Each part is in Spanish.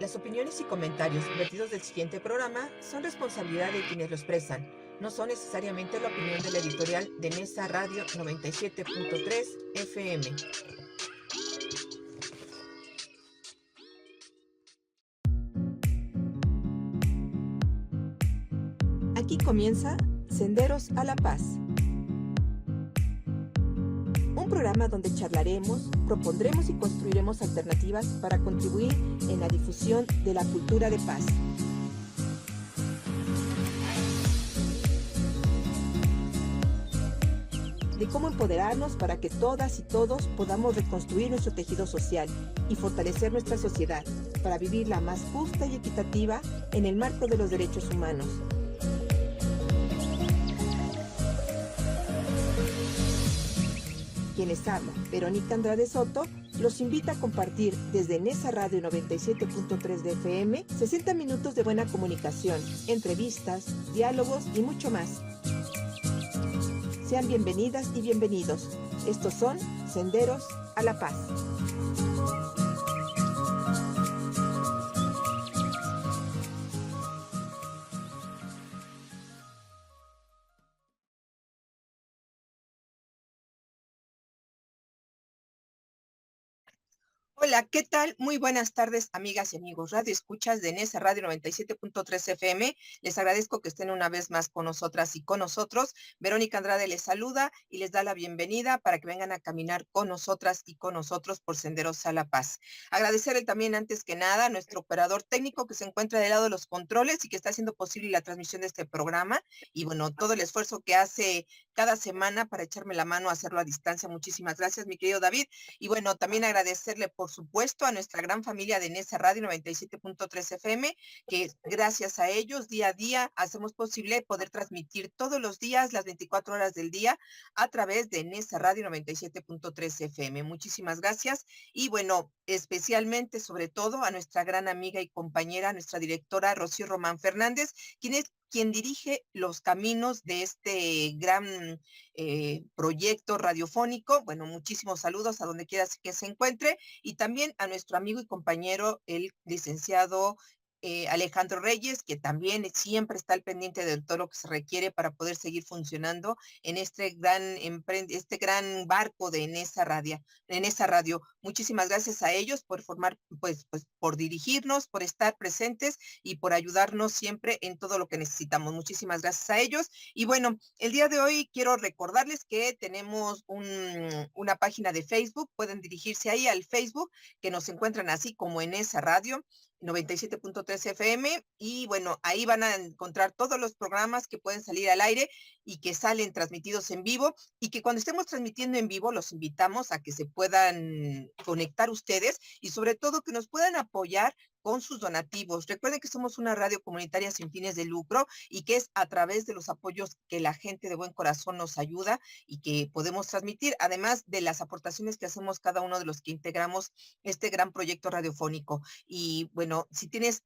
Las opiniones y comentarios vertidos del siguiente programa son responsabilidad de quienes lo expresan. No son necesariamente la opinión de la editorial de Nesa Radio 97.3 FM. Aquí comienza Senderos a la Paz. Un programa donde charlaremos, propondremos y construiremos alternativas para contribuir en la difusión de la cultura de paz. De cómo empoderarnos para que todas y todos podamos reconstruir nuestro tejido social y fortalecer nuestra sociedad para vivirla más justa y equitativa en el marco de los derechos humanos. Quien les habla, Verónica Andrade Soto, los invita a compartir desde Nesa Radio 97.3 de FM 60 minutos de buena comunicación, entrevistas, diálogos y mucho más. Sean bienvenidas y bienvenidos. Estos son Senderos a la Paz. Hola, ¿qué tal? Muy buenas tardes, amigas y amigos Radio Escuchas de Nesa Radio 97.3 FM. Les agradezco que estén una vez más con nosotras y con nosotros. Verónica Andrade les saluda y les da la bienvenida para que vengan a caminar con nosotras y con nosotros por Senderos a la Paz. Agradecerle también, antes que nada, a nuestro operador técnico que se encuentra del lado de los controles y que está haciendo posible la transmisión de este programa. Y bueno, todo el esfuerzo que hace cada semana para echarme la mano a hacerlo a distancia. Muchísimas gracias, mi querido David. Y bueno, también agradecerle, por supuesto, a nuestra gran familia de Nesa Radio 97.3 FM, que gracias a ellos, día a día, hacemos posible poder transmitir todos los días, las 24 horas del día, a través de Nesa Radio 97.3 FM. Muchísimas gracias. Y bueno, especialmente, sobre todo, a nuestra gran amiga y compañera, nuestra directora Rocío Román Fernández, quien dirige los caminos de este gran proyecto radiofónico. Bueno, muchísimos saludos a donde quiera que se encuentre, y también a nuestro amigo y compañero, el licenciado Alejandro Reyes, que también siempre está al pendiente de todo lo que se requiere para poder seguir funcionando en este gran barco de Nesa Radio. Muchísimas gracias a ellos por formar, pues, por dirigirnos, por estar presentes y por ayudarnos siempre en todo lo que necesitamos. Muchísimas gracias a ellos. Y bueno, el día de hoy quiero recordarles que tenemos una página de Facebook. Pueden dirigirse ahí al Facebook, que nos encuentran así como en esa radio 97.3 FM, y bueno, ahí van a encontrar todos los programas que pueden salir al aire y que salen transmitidos en vivo, y que cuando estemos transmitiendo en vivo los invitamos a que se puedan conectar ustedes y sobre todo que nos puedan apoyar con sus donativos. Recuerden que somos una radio comunitaria sin fines de lucro y que es a través de los apoyos que la gente de buen corazón nos ayuda y que podemos transmitir, además de las aportaciones que hacemos cada uno de los que integramos este gran proyecto radiofónico. Y bueno, si tienes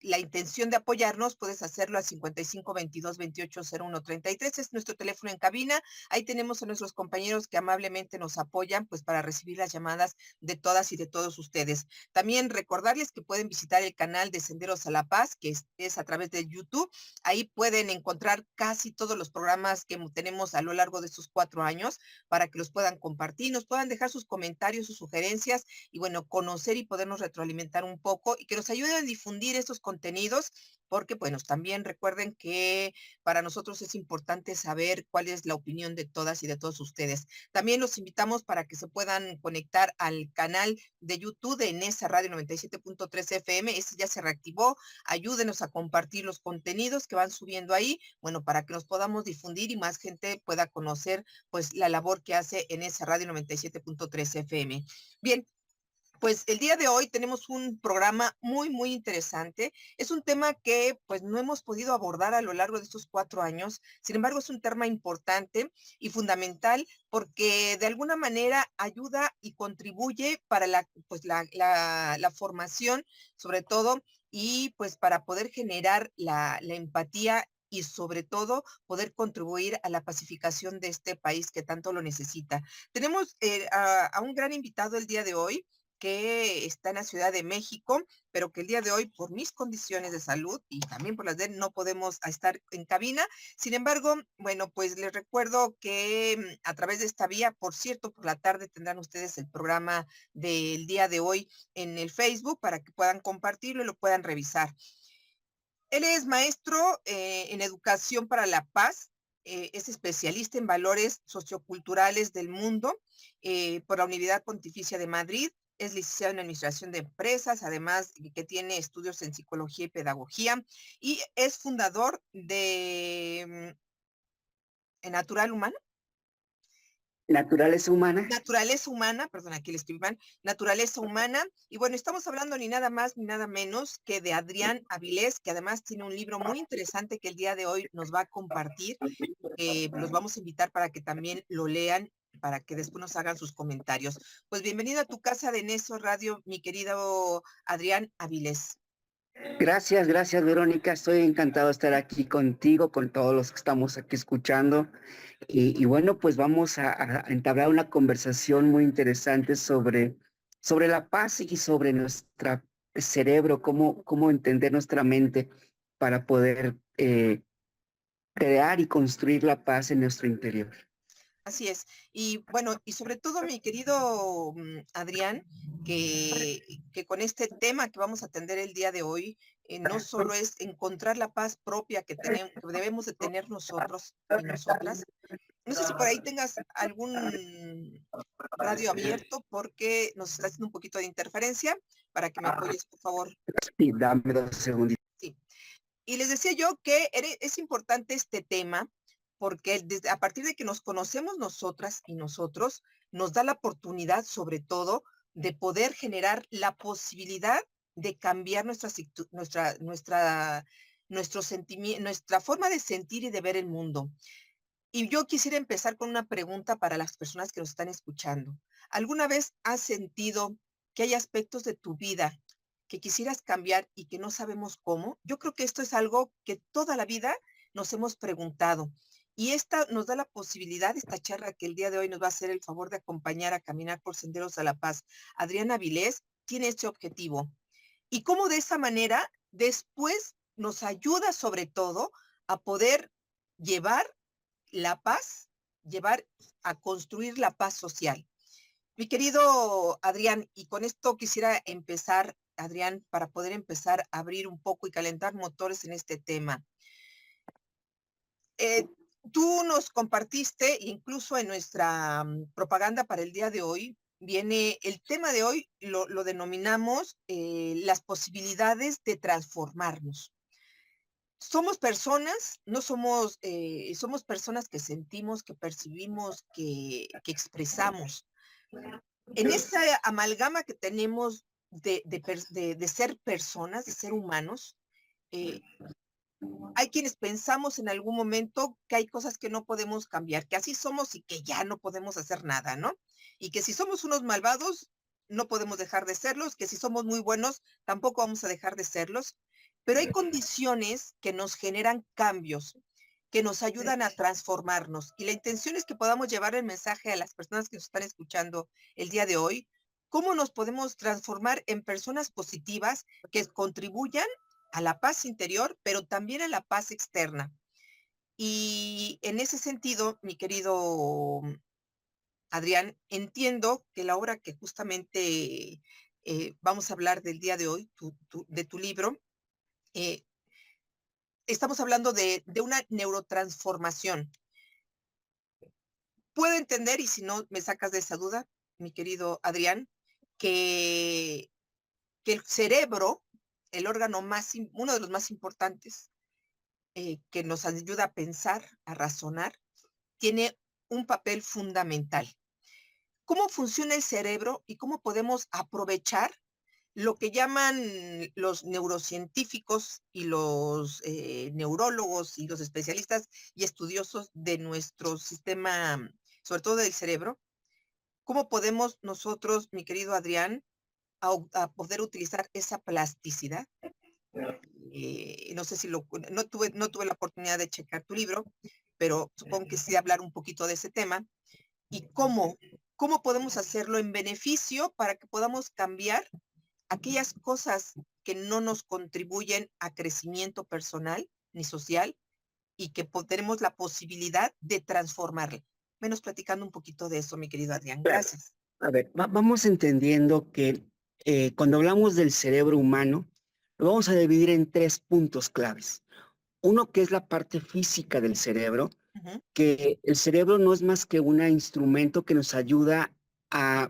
la intención de apoyarnos, puedes hacerlo al 55 22 28 01 33, es nuestro teléfono en cabina. Ahí tenemos a nuestros compañeros que amablemente nos apoyan, pues, para recibir las llamadas de todas y de todos ustedes. También recordarles que pueden visitar el canal de Senderos a la Paz, que es a través de YouTube. Ahí pueden encontrar casi todos los programas que tenemos a lo largo de estos 4 años, para que los puedan compartir, nos puedan dejar sus comentarios, sus sugerencias, y bueno, conocer y podernos retroalimentar un poco y que nos ayuden a difundir estos contenidos, porque bueno, también recuerden que para nosotros es importante saber cuál es la opinión de todas y de todos ustedes. También los invitamos para que se puedan conectar al canal de YouTube de Nesa Radio 97.3 FM. Ese ya se reactivó. Ayúdenos a compartir los contenidos que van subiendo ahí, bueno, para que nos podamos difundir y más gente pueda conocer, pues, la labor que hace en Nesa Radio 97.3 FM. Bien, pues el día de hoy tenemos un programa muy, muy interesante. Es un tema que pues no hemos podido abordar a lo largo de estos 4 años. Sin embargo, es un tema importante y fundamental porque de alguna manera ayuda y contribuye para la formación, sobre todo, y pues para poder generar la empatía y sobre todo poder contribuir a la pacificación de este país que tanto lo necesita. Tenemos a un gran invitado el día de hoy. que está en la Ciudad de México, pero que el día de hoy, por mis condiciones de salud y también por las de él, no podemos estar en cabina. Sin embargo, bueno, pues les recuerdo que a través de esta vía, por cierto, por la tarde tendrán ustedes el programa del día de hoy en el Facebook para que puedan compartirlo y lo puedan revisar. Él es maestro en educación para la paz, es especialista en valores socioculturales del mundo por la Universidad Pontificia de Madrid, es licenciado en Administración de Empresas, además que tiene estudios en Psicología y Pedagogía, y es fundador de Natural Humano. Naturaleza humana. Naturaleza humana, perdón, aquí le escribí mal, naturaleza humana. Y bueno, estamos hablando ni nada más ni nada menos que de Adrián Avilés, que además tiene un libro muy interesante que el día de hoy nos va a compartir. Los vamos a invitar para que también lo lean, para que después nos hagan sus comentarios. Pues bienvenido a tu casa de Neso Radio, mi querido Adrián Avilés. Gracias, gracias, Verónica. Estoy encantado de estar aquí contigo, con todos los que estamos aquí escuchando. Y bueno, pues vamos a entablar una conversación muy interesante sobre la paz y sobre nuestro cerebro, cómo entender nuestra mente para poder crear y construir la paz en nuestro interior. Así es. Y bueno, y sobre todo, mi querido Adrián, que con este tema que vamos a atender el día de hoy, no solo es encontrar la paz propia que tenemos, que debemos de tener nosotros y nosotras. No sé si por ahí tengas algún radio abierto porque nos está haciendo un poquito de interferencia para que me apoyes, por favor. Sí, dame 2 segundos. Sí. Y les decía yo que es importante este tema porque a partir de que nos conocemos nosotras y nosotros, nos da la oportunidad, sobre todo, de poder generar la posibilidad de cambiar nuestra forma de sentir y de ver el mundo. Y yo quisiera empezar con una pregunta para las personas que nos están escuchando. ¿Alguna vez has sentido que hay aspectos de tu vida que quisieras cambiar y que no sabemos cómo? Yo creo que esto es algo que toda la vida nos hemos preguntado. Y esta nos da la posibilidad, esta charla que el día de hoy nos va a hacer el favor de acompañar a caminar por senderos a la paz. Adriana Avilés tiene este objetivo. Y cómo de esa manera después nos ayuda sobre todo a poder llevar la paz, llevar a construir la paz social. Mi querido Adrián, y con esto quisiera empezar, Adrián, para poder empezar a abrir un poco y calentar motores en este tema. Tú nos compartiste, incluso en nuestra propaganda para el día de hoy, viene el tema de hoy, lo denominamos las posibilidades de transformarnos. Somos personas, no somos, somos personas que sentimos, que percibimos, que expresamos. En esa amalgama que tenemos de ser personas, de ser humanos, eh, hay quienes pensamos en algún momento que hay cosas que no podemos cambiar, que así somos y que ya no podemos hacer nada, ¿no? Y que si somos unos malvados, no podemos dejar de serlos, que si somos muy buenos, tampoco vamos a dejar de serlos. Pero hay condiciones que nos generan cambios, que nos ayudan a transformarnos. Y la intención es que podamos llevar el mensaje a las personas que nos están escuchando el día de hoy, cómo nos podemos transformar en personas positivas que contribuyan a la paz interior, pero también a la paz externa. Y en ese sentido, mi querido Adrián, entiendo que la obra que justamente vamos a hablar del día de hoy, de tu libro, eh, estamos hablando de una neurotransformación. Puedo entender, y si no me sacas de esa duda, mi querido Adrián, que, que el cerebro, el órgano uno de los más importantes, que nos ayuda a pensar, a razonar, tiene un papel fundamental. ¿Cómo funciona el cerebro y cómo podemos aprovechar lo que llaman los neurocientíficos y los neurólogos y los especialistas y estudiosos de nuestro sistema, sobre todo del cerebro? ¿Cómo podemos nosotros, mi querido Adrián, a poder utilizar esa plasticidad? No sé si no tuve la oportunidad de checar tu libro, pero supongo que sí hablar un poquito de ese tema y ¿cómo podemos hacerlo en beneficio para que podamos cambiar aquellas cosas que no nos contribuyen a crecimiento personal ni social y que tenemos la posibilidad de transformarla? Menos platicando un poquito de eso, mi querido Adrián. Claro. Gracias. A ver, vamos entendiendo que cuando hablamos del cerebro humano, lo vamos a dividir en 3 puntos claves. Uno que es la parte física del cerebro, Ujú, que el cerebro no es más que un instrumento que nos ayuda a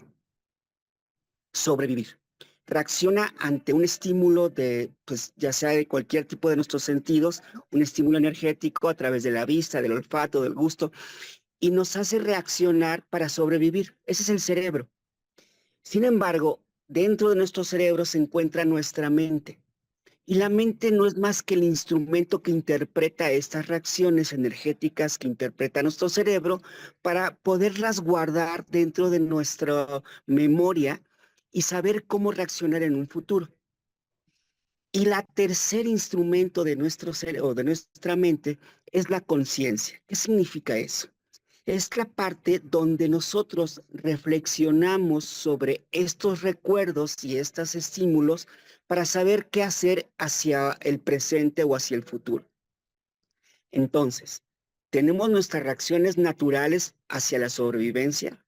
sobrevivir. Reacciona ante un estímulo de, pues ya sea de cualquier tipo de nuestros sentidos, un estímulo energético a través de la vista, del olfato, del gusto, y nos hace reaccionar para sobrevivir. Ese es el cerebro. Sin embargo, dentro de nuestro cerebro se encuentra nuestra mente. Y la mente no es más que el instrumento que interpreta estas reacciones energéticas que interpreta nuestro cerebro para poderlas guardar dentro de nuestra memoria y saber cómo reaccionar en un futuro. Y la tercer instrumento de nuestro cerebro, de nuestra mente, es la conciencia. ¿Qué significa eso? Es la parte donde nosotros reflexionamos sobre estos recuerdos y estos estímulos para saber qué hacer hacia el presente o hacia el futuro. Entonces, tenemos nuestras reacciones naturales hacia la sobrevivencia,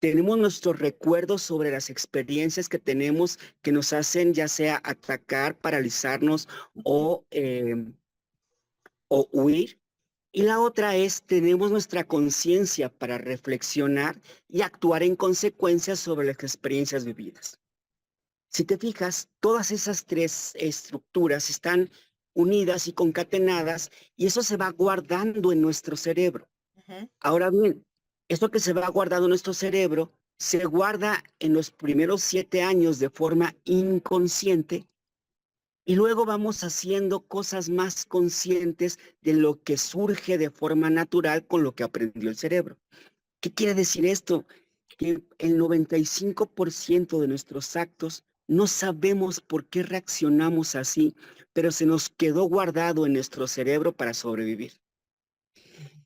tenemos nuestros recuerdos sobre las experiencias que tenemos que nos hacen ya sea atacar, paralizarnos o huir. Y la otra es, tenemos nuestra conciencia para reflexionar y actuar en consecuencia sobre las experiencias vividas. Si te fijas, todas esas 3 estructuras están unidas y concatenadas y eso se va guardando en nuestro cerebro. ujú. Ahora bien, esto que se va guardando en nuestro cerebro se guarda en los primeros 7 años de forma inconsciente y luego vamos haciendo cosas más conscientes de lo que surge de forma natural con lo que aprendió el cerebro. ¿Qué quiere decir esto? Que el 95% de nuestros actos no sabemos por qué reaccionamos así, pero se nos quedó guardado en nuestro cerebro para sobrevivir.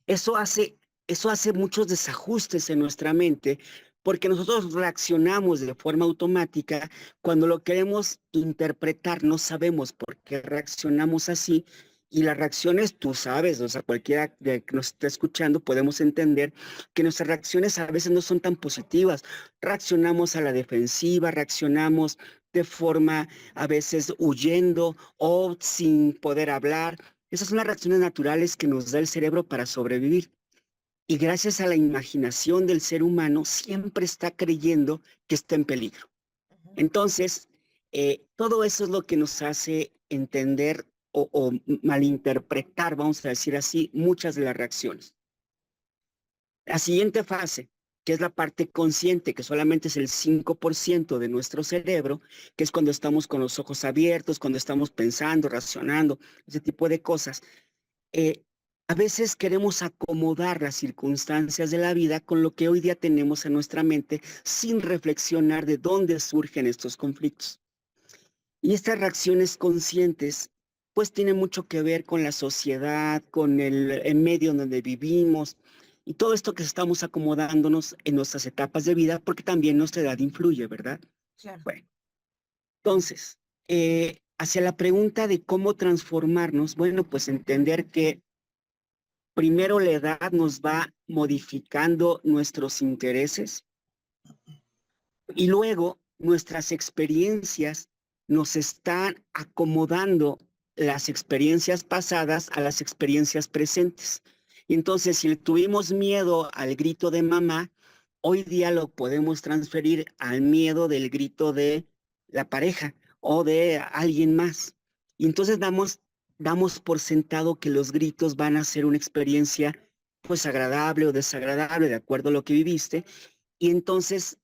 Eso hace, eso hace muchos desajustes en nuestra mente porque nosotros reaccionamos de forma automática cuando lo queremos interpretar, no sabemos por qué reaccionamos así y las reacciones, tú sabes, o sea, cualquiera que nos esté escuchando podemos entender que nuestras reacciones a veces no son tan positivas. Reaccionamos a la defensiva, reaccionamos de forma a veces huyendo o sin poder hablar. Esas son las reacciones naturales que nos da el cerebro para sobrevivir. Y gracias a la imaginación del ser humano, siempre está creyendo que está en peligro. Ujú. Entonces, todo eso es lo que nos hace entender o malinterpretar, vamos a decir así, muchas de las reacciones. La siguiente fase, que es la parte consciente, que solamente es el 5% de nuestro cerebro, que es cuando estamos con los ojos abiertos, cuando estamos pensando, racionando, ese tipo de cosas. eh, a veces queremos acomodar las circunstancias de la vida con lo que hoy día tenemos en nuestra mente sin reflexionar de dónde surgen estos conflictos. Y estas reacciones conscientes pues tienen mucho que ver con la sociedad, con el medio en donde vivimos y todo esto que estamos acomodándonos en nuestras etapas de vida porque también nuestra edad influye, ¿verdad? Claro. Bueno, entonces, hacia la pregunta de cómo transformarnos, bueno, pues entender que primero la edad nos va modificando nuestros intereses y luego nuestras experiencias nos están acomodando las experiencias pasadas a las experiencias presentes. Y entonces, si le tuvimos miedo al grito de mamá, hoy día lo podemos transferir al miedo del grito de la pareja o de alguien más. Y entonces damos por sentado que los gritos van a ser una experiencia pues agradable o desagradable de acuerdo a lo que viviste y entonces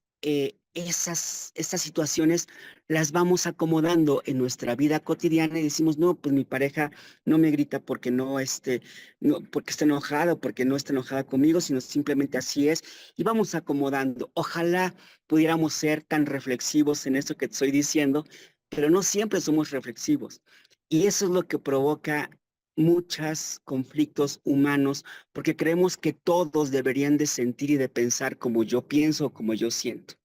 estas situaciones las vamos acomodando en nuestra vida cotidiana y decimos, no, pues mi pareja no me grita porque no, porque está enojada o porque no está enojada conmigo, sino simplemente así es. Y vamos acomodando. Ojalá pudiéramos ser tan reflexivos en esto que te estoy diciendo, pero no siempre somos reflexivos. Y eso es lo que provoca muchos conflictos humanos porque creemos que todos deberían de sentir y de pensar como yo pienso, como yo siento.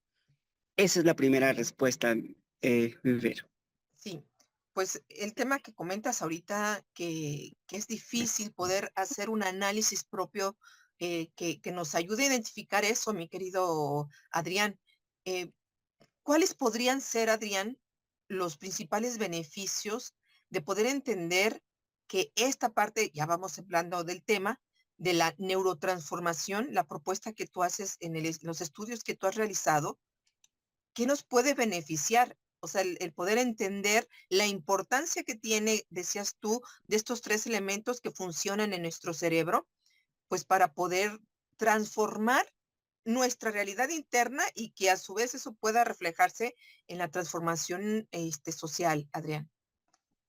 Esa es la primera respuesta, Vero. Sí, pues el tema que comentas ahorita, que es difícil poder hacer un análisis propio que nos ayude a identificar eso, mi querido Adrián. Eh, ¿Cuáles podrían ser, Adrián, los principales beneficios de poder entender que esta parte, ya vamos hablando del tema, de la neurotransformación, la propuesta que tú haces en los estudios que tú has realizado, ¿qué nos puede beneficiar? O sea, el poder entender la importancia que tiene, decías tú, de estos tres elementos que funcionan en nuestro cerebro, pues para poder transformar nuestra realidad interna y que a su vez eso pueda reflejarse en la transformación social, Adrián.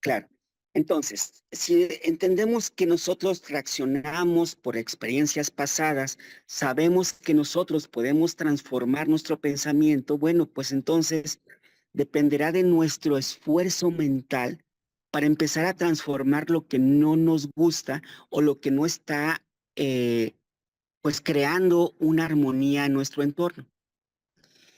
Claro. Entonces, si entendemos que nosotros reaccionamos por experiencias pasadas, sabemos que nosotros podemos transformar nuestro pensamiento, bueno, pues entonces dependerá de nuestro esfuerzo mental para empezar a transformar lo que no nos gusta o lo que no está, pues, creando una armonía en nuestro entorno.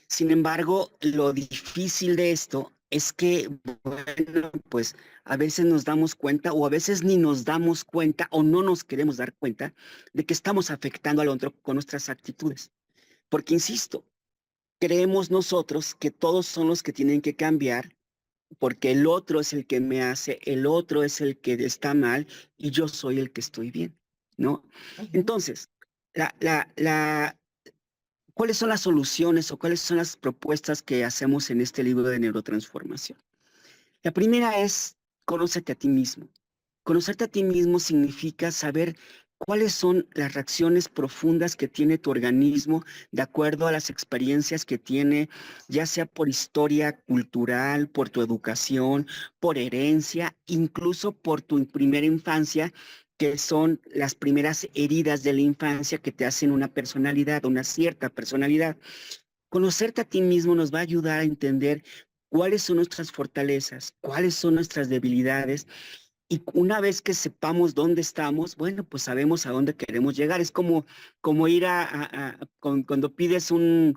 Sin embargo, lo difícil de esto es que, bueno, pues a veces nos damos cuenta o a veces ni nos damos cuenta o no nos queremos dar cuenta de que estamos afectando al otro con nuestras actitudes. Porque, insisto, creemos nosotros que todos son los que tienen que cambiar porque el otro es el que me hace, el otro es el que está mal y yo soy el que estoy bien, ¿no? Ujú. Entonces, la, ¿cuáles son las soluciones o cuáles son las propuestas que hacemos en este libro de neurotransformación? La primera es conócete a ti mismo. Conocerte a ti mismo significa saber cuáles son las reacciones profundas que tiene tu organismo de acuerdo a las experiencias que tiene, ya sea por historia cultural, por tu educación, por herencia, incluso por tu primera infancia, que son las primeras heridas de la infancia que te hacen una personalidad, una cierta personalidad. Conocerte a ti mismo nos va a ayudar a entender cuáles son nuestras fortalezas, cuáles son nuestras debilidades y una vez que sepamos dónde estamos, bueno, pues sabemos a dónde queremos llegar. Es como ir cuando pides un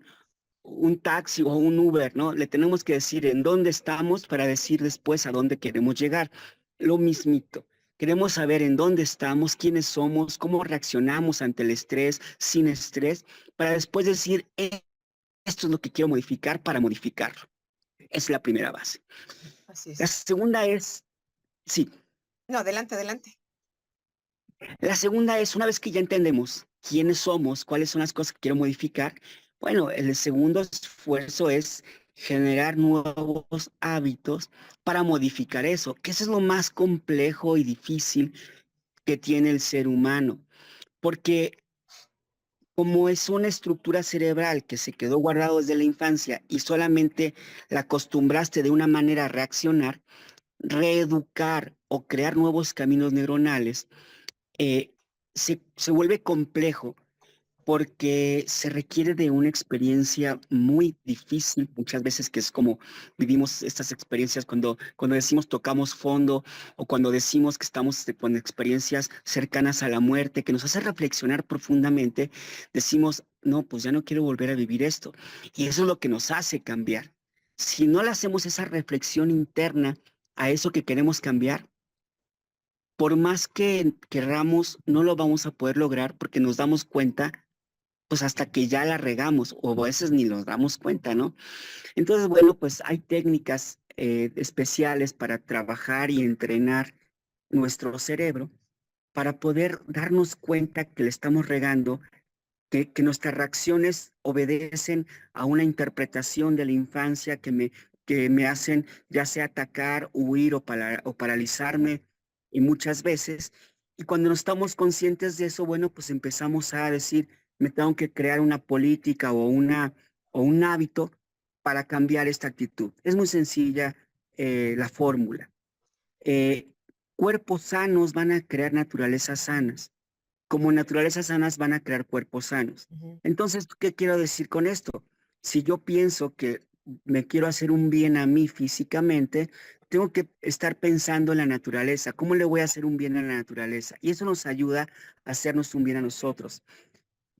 taxi o un Uber, ¿no? Le tenemos que decir en dónde estamos para decir después a dónde queremos llegar. Lo mismito. Queremos saber en dónde estamos, quiénes somos, cómo reaccionamos ante el estrés, sin estrés, para después decir, esto es lo que quiero modificar para modificarlo". Es la primera base. Así La es. segunda es, sí, No, adelante, adelante. la segunda es, una vez que ya entendemos quiénes somos, cuáles son las cosas que quiero modificar, bueno, el segundo esfuerzo es generar nuevos hábitos para modificar eso, que eso es lo más complejo y difícil que tiene el ser humano, porque como es una estructura cerebral que se quedó guardado desde la infancia y solamente la acostumbraste de una manera a reaccionar, reeducar o crear nuevos caminos neuronales se vuelve complejo porque se requiere de una experiencia muy difícil, muchas veces que es como vivimos estas experiencias cuando decimos tocamos fondo o cuando decimos que estamos con experiencias cercanas a la muerte, que nos hace reflexionar profundamente, decimos, no, pues ya no quiero volver a vivir esto. Y eso es lo que nos hace cambiar. Si no le hacemos esa reflexión interna a eso que queremos cambiar, por más que querramos, no lo vamos a poder lograr porque nos damos cuenta, pues hasta que ya la regamos, o a veces ni nos damos cuenta, ¿no? Entonces, bueno, pues hay técnicas especiales para trabajar y entrenar nuestro cerebro para poder darnos cuenta que le estamos regando, que nuestras reacciones obedecen a una interpretación de la infancia que me hacen ya sea atacar, huir o paralizarme, y muchas veces. Y cuando no estamos conscientes de eso, bueno, pues empezamos a decir, me tengo que crear una política o un hábito para cambiar esta actitud. Es muy sencilla la fórmula. Eh, Cuerpos sanos van a crear naturalezas sanas, como naturalezas sanas van a crear cuerpos sanos. Ujú. Entonces, ¿qué quiero decir con esto? Si yo pienso que me quiero hacer un bien a mí físicamente, tengo que estar pensando en la naturaleza. ¿Cómo le voy a hacer un bien a la naturaleza? Y eso nos ayuda a hacernos un bien a nosotros.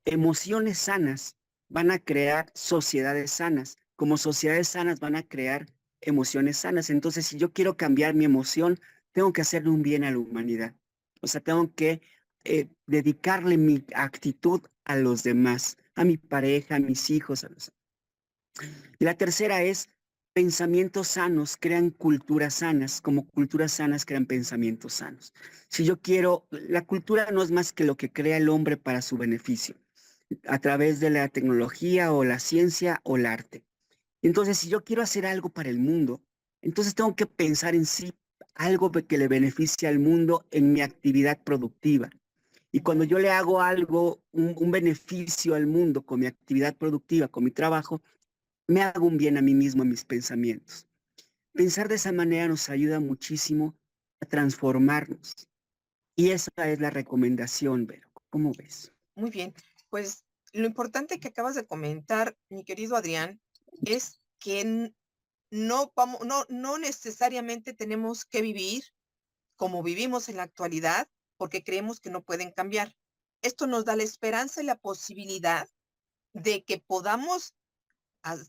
Emociones sanas van a crear sociedades sanas. Como sociedades sanas van a crear emociones sanas. Entonces, si yo quiero cambiar mi emoción, tengo que hacerle un bien a la humanidad. O sea, tengo que dedicarle mi actitud a los demás, a mi pareja, a mis hijos. Y la tercera es pensamientos sanos crean culturas sanas, como culturas sanas crean pensamientos sanos. Si yo quiero, la cultura no es más que lo que crea el hombre para su beneficio a través de la tecnología o la ciencia o el arte. Entonces, si yo quiero hacer algo para el mundo, entonces tengo que pensar en sí algo que le beneficie al mundo en mi actividad productiva. Y cuando Ujú. yo le hago algo, un beneficio al mundo con mi actividad productiva, con mi trabajo, me hago un bien a mí mismo, a mis pensamientos. Pensar de esa manera nos ayuda muchísimo a transformarnos. Y esa es la recomendación, Vero. ¿Cómo ves? Muy bien, pues lo importante que acabas de comentar, mi querido Adrián, es que no necesariamente tenemos que vivir como vivimos en la actualidad porque creemos que no pueden cambiar. Esto nos da la esperanza y la posibilidad de que podamos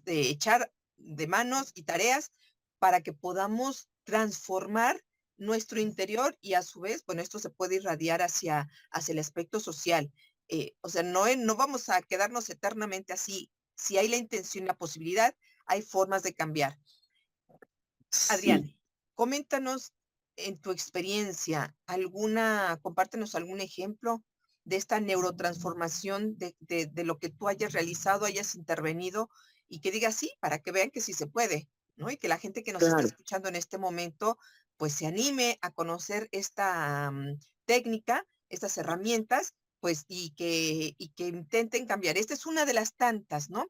de echar de manos y tareas para que podamos transformar nuestro interior y a su vez, bueno, esto se puede irradiar hacia el aspecto social. O sea, no vamos a quedarnos eternamente así. Si hay la intención y la posibilidad, hay formas de cambiar. Adrián, Sí, coméntanos en tu experiencia, compártenos algún ejemplo de esta neurotransformación de lo que tú hayas realizado, hayas intervenido y que digas sí, para que vean que sí se puede, ¿no? Y que la gente que nos está claro. escuchando en este momento, pues se anime a conocer esta técnica, estas herramientas, pues y que intenten cambiar. Esta es una de las tantas, ¿no?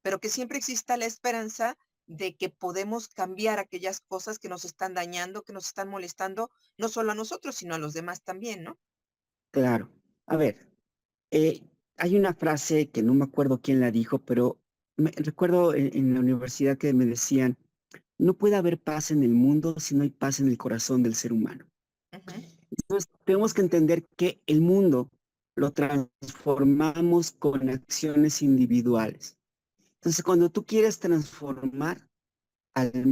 Pero que siempre exista la esperanza de que podemos cambiar aquellas cosas que nos están dañando, que nos están molestando, no solo a nosotros, sino a los demás también, ¿no? Claro. A ver, eh, hay una frase que no me acuerdo quién la dijo, pero recuerdo en la universidad que me decían, no puede haber paz en el mundo si no hay paz en el corazón del ser humano. Ujú, Entonces, tenemos que entender que el mundo lo transformamos con acciones individuales. Entonces, cuando tú quieres transformar al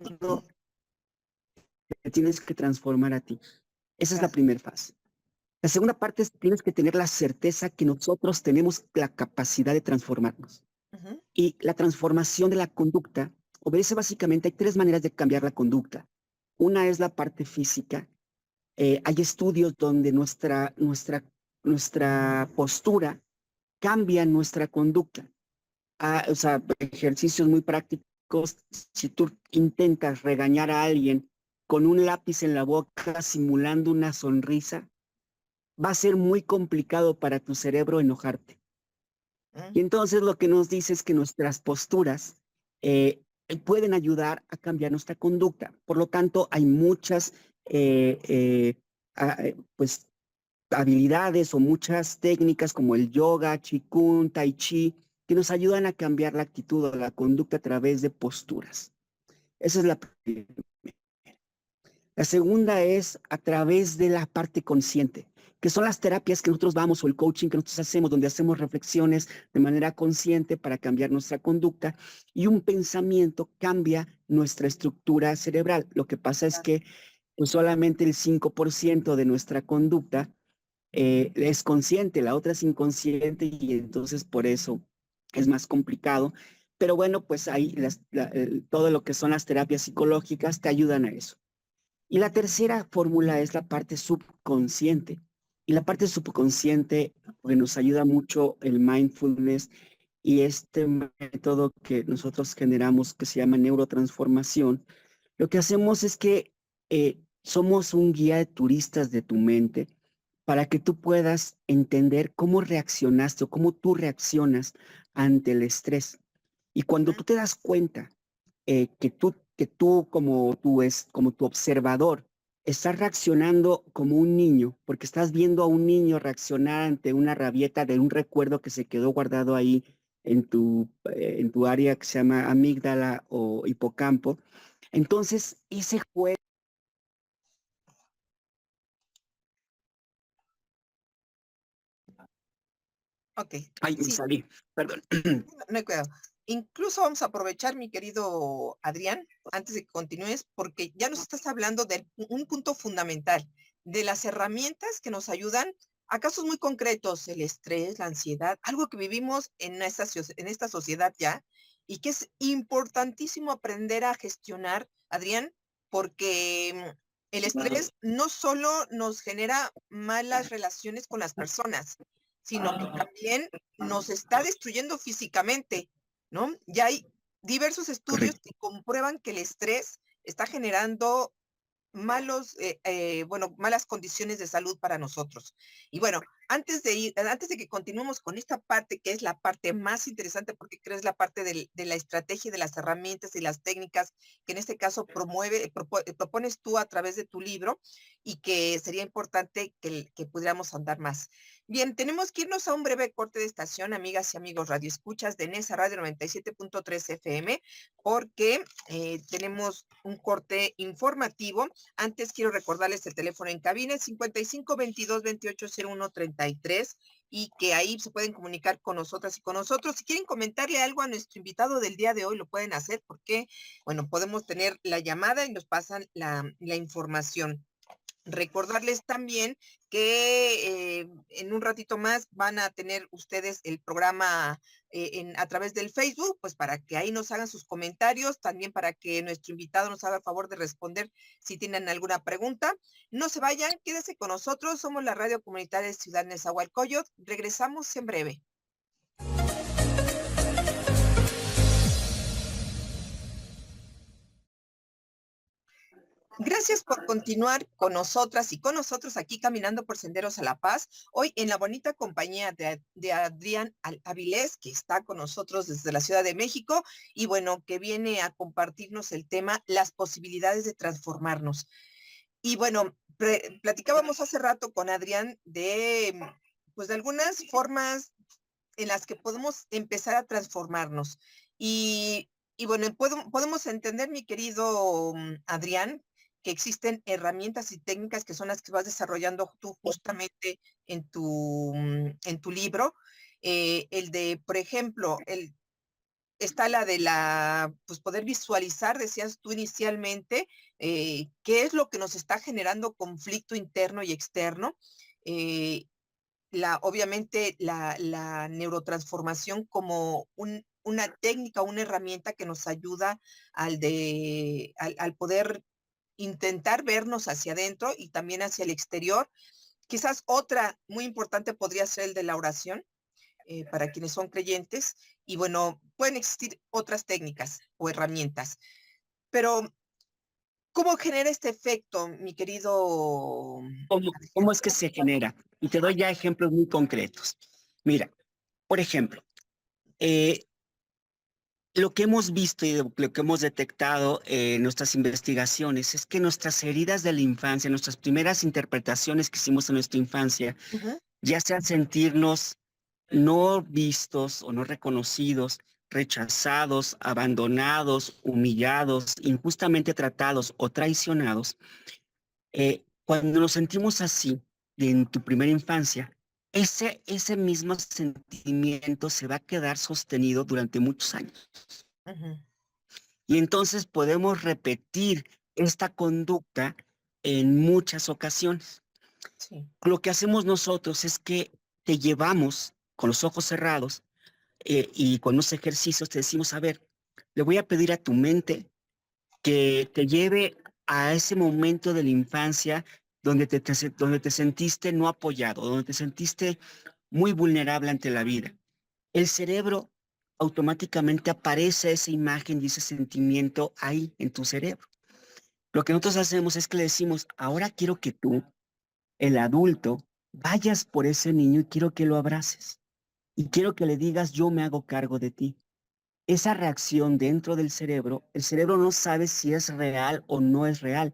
ujú, mundo, te tienes que transformar a ti. Esa es la claro, primera fase. La segunda parte es tienes que tener la certeza que nosotros tenemos la capacidad de transformarnos. ujú, Y la transformación de la conducta obedece básicamente, hay tres maneras de cambiar la conducta. Una es la parte física. Hay estudios donde nuestra postura cambia nuestra conducta. O sea, ejercicios muy prácticos. Si tú intentas regañar a alguien con un lápiz en la boca simulando una sonrisa, va a ser muy complicado para tu cerebro enojarte. mm, Y entonces lo que nos dice es que nuestras posturas eh, pueden ayudar a cambiar nuestra conducta. Por lo tanto, hay muchas eh, eh, pues, habilidades o muchas técnicas como el yoga, qigong, tai chi, que nos ayudan a cambiar la actitud o la conducta a través de posturas. Esa es la primera. La segunda es a través de la parte consciente, que son las terapias que nosotros vamos o el coaching que nosotros hacemos, donde hacemos reflexiones de manera consciente para cambiar nuestra conducta y un pensamiento cambia nuestra estructura cerebral. Lo que pasa es claro, que pues, solamente el 5% de nuestra conducta es consciente, la otra es inconsciente y entonces por eso es más complicado. Pero bueno, pues ahí todo lo que son las terapias psicológicas te ayudan a eso. Y la tercera fórmula es la parte subconsciente. Y la parte subconsciente, pues nos ayuda mucho el mindfulness y este método que nosotros generamos que se llama neurotransformación. Lo que hacemos es que somos un guía de turistas de tu mente para que tú puedas entender cómo reaccionaste o cómo tú reaccionas ante el estrés. Y cuando ujú, tú te das cuenta que tú como tu observador estás reaccionando como un niño, porque estás viendo a un niño reaccionar ante una rabieta de un recuerdo que se quedó guardado ahí en tu área que se llama amígdala o hipocampo. Entonces, ese juego. Ok, Ay, me sí, salí, perdón. no hay cuidado. Incluso vamos a aprovechar, mi querido Adrián, antes de que continúes, porque ya nos estás hablando de un punto fundamental, de las herramientas que nos ayudan a casos muy concretos, el estrés, la ansiedad, algo que vivimos en esta sociedad ya, y que es importantísimo aprender a gestionar, Adrián, porque el estrés no solo nos genera malas relaciones con las personas, sino que también nos está destruyendo físicamente, ¿no? Ya hay diversos estudios Correcto. que comprueban que el estrés está generando malas condiciones de salud para nosotros. Y bueno, antes de que continuemos con esta parte, que es la parte más interesante, porque creo es la parte de la estrategia, de las herramientas y las técnicas que en este caso propones tú a través de tu libro y que sería importante que pudiéramos andar más. Bien, tenemos que irnos a un breve corte de estación, amigas y amigos radioescuchas de Nesa Radio 97.3 FM, porque tenemos un corte informativo. Antes quiero recordarles el teléfono en cabina, 55 22 28 01 33, y que ahí se pueden comunicar con nosotras y con nosotros. Si quieren comentarle algo a nuestro invitado del día de hoy, lo pueden hacer porque, bueno, podemos tener la llamada y nos pasan la información. Recordarles también que en un ratito más van a tener ustedes el programa a través del Facebook, pues para que ahí nos hagan sus comentarios, también para que nuestro invitado nos haga el favor de responder si tienen alguna pregunta. No se vayan, quédense con nosotros, somos la radio comunitaria de Ciudad Nezahualcóyotl, regresamos en breve. Gracias por continuar con nosotras y con nosotros aquí caminando por Senderos a la Paz, hoy en la bonita compañía de Adrián Avilés, que está con nosotros desde la Ciudad de México y bueno, que viene a compartirnos el tema, las posibilidades de transformarnos. Y bueno, platicábamos hace rato con Adrián pues de algunas formas en las que podemos empezar a transformarnos. Y bueno, podemos entender, mi querido Adrián, que existen herramientas y técnicas que son las que vas desarrollando tú justamente en tu libro. El de, por ejemplo, está la de pues poder visualizar, decías tú inicialmente, qué es lo que nos está generando conflicto interno y externo. Eh, Obviamente la neurotransformación como una técnica, una herramienta que nos ayuda al poder intentar vernos hacia adentro y también hacia el exterior. Quizás otra muy importante podría ser el de la oración, para quienes son creyentes. Y bueno, pueden existir otras técnicas o herramientas. Pero, ¿cómo genera este efecto, mi querido? ¿Cómo es que se genera? Y te doy ya ejemplos muy concretos. Mira, por ejemplo, eh, lo que hemos visto y lo que hemos detectado en nuestras investigaciones es que nuestras heridas de la infancia, nuestras primeras interpretaciones que hicimos en nuestra infancia, Ujú. ya sean sentirnos no vistos o no reconocidos, rechazados, abandonados, humillados, injustamente tratados o traicionados, cuando nos sentimos así en tu primera infancia, ese mismo sentimiento se va a quedar sostenido durante muchos años. Ujú. Y entonces podemos repetir esta conducta en muchas ocasiones. Sí. Lo que hacemos nosotros es que te llevamos con los ojos cerrados y con los ejercicios te decimos, a ver, le voy a pedir a tu mente que te lleve a ese momento de la infancia donde te sentiste no apoyado, donde te sentiste muy vulnerable ante la vida. El cerebro automáticamente aparece esa imagen y ese sentimiento ahí en tu cerebro. Lo que nosotros hacemos es que le decimos, ahora quiero que tú, el adulto, vayas por ese niño y quiero que lo abraces. Y quiero que le digas, yo me hago cargo de ti. Esa reacción dentro del cerebro, el cerebro no sabe si es real o no es real,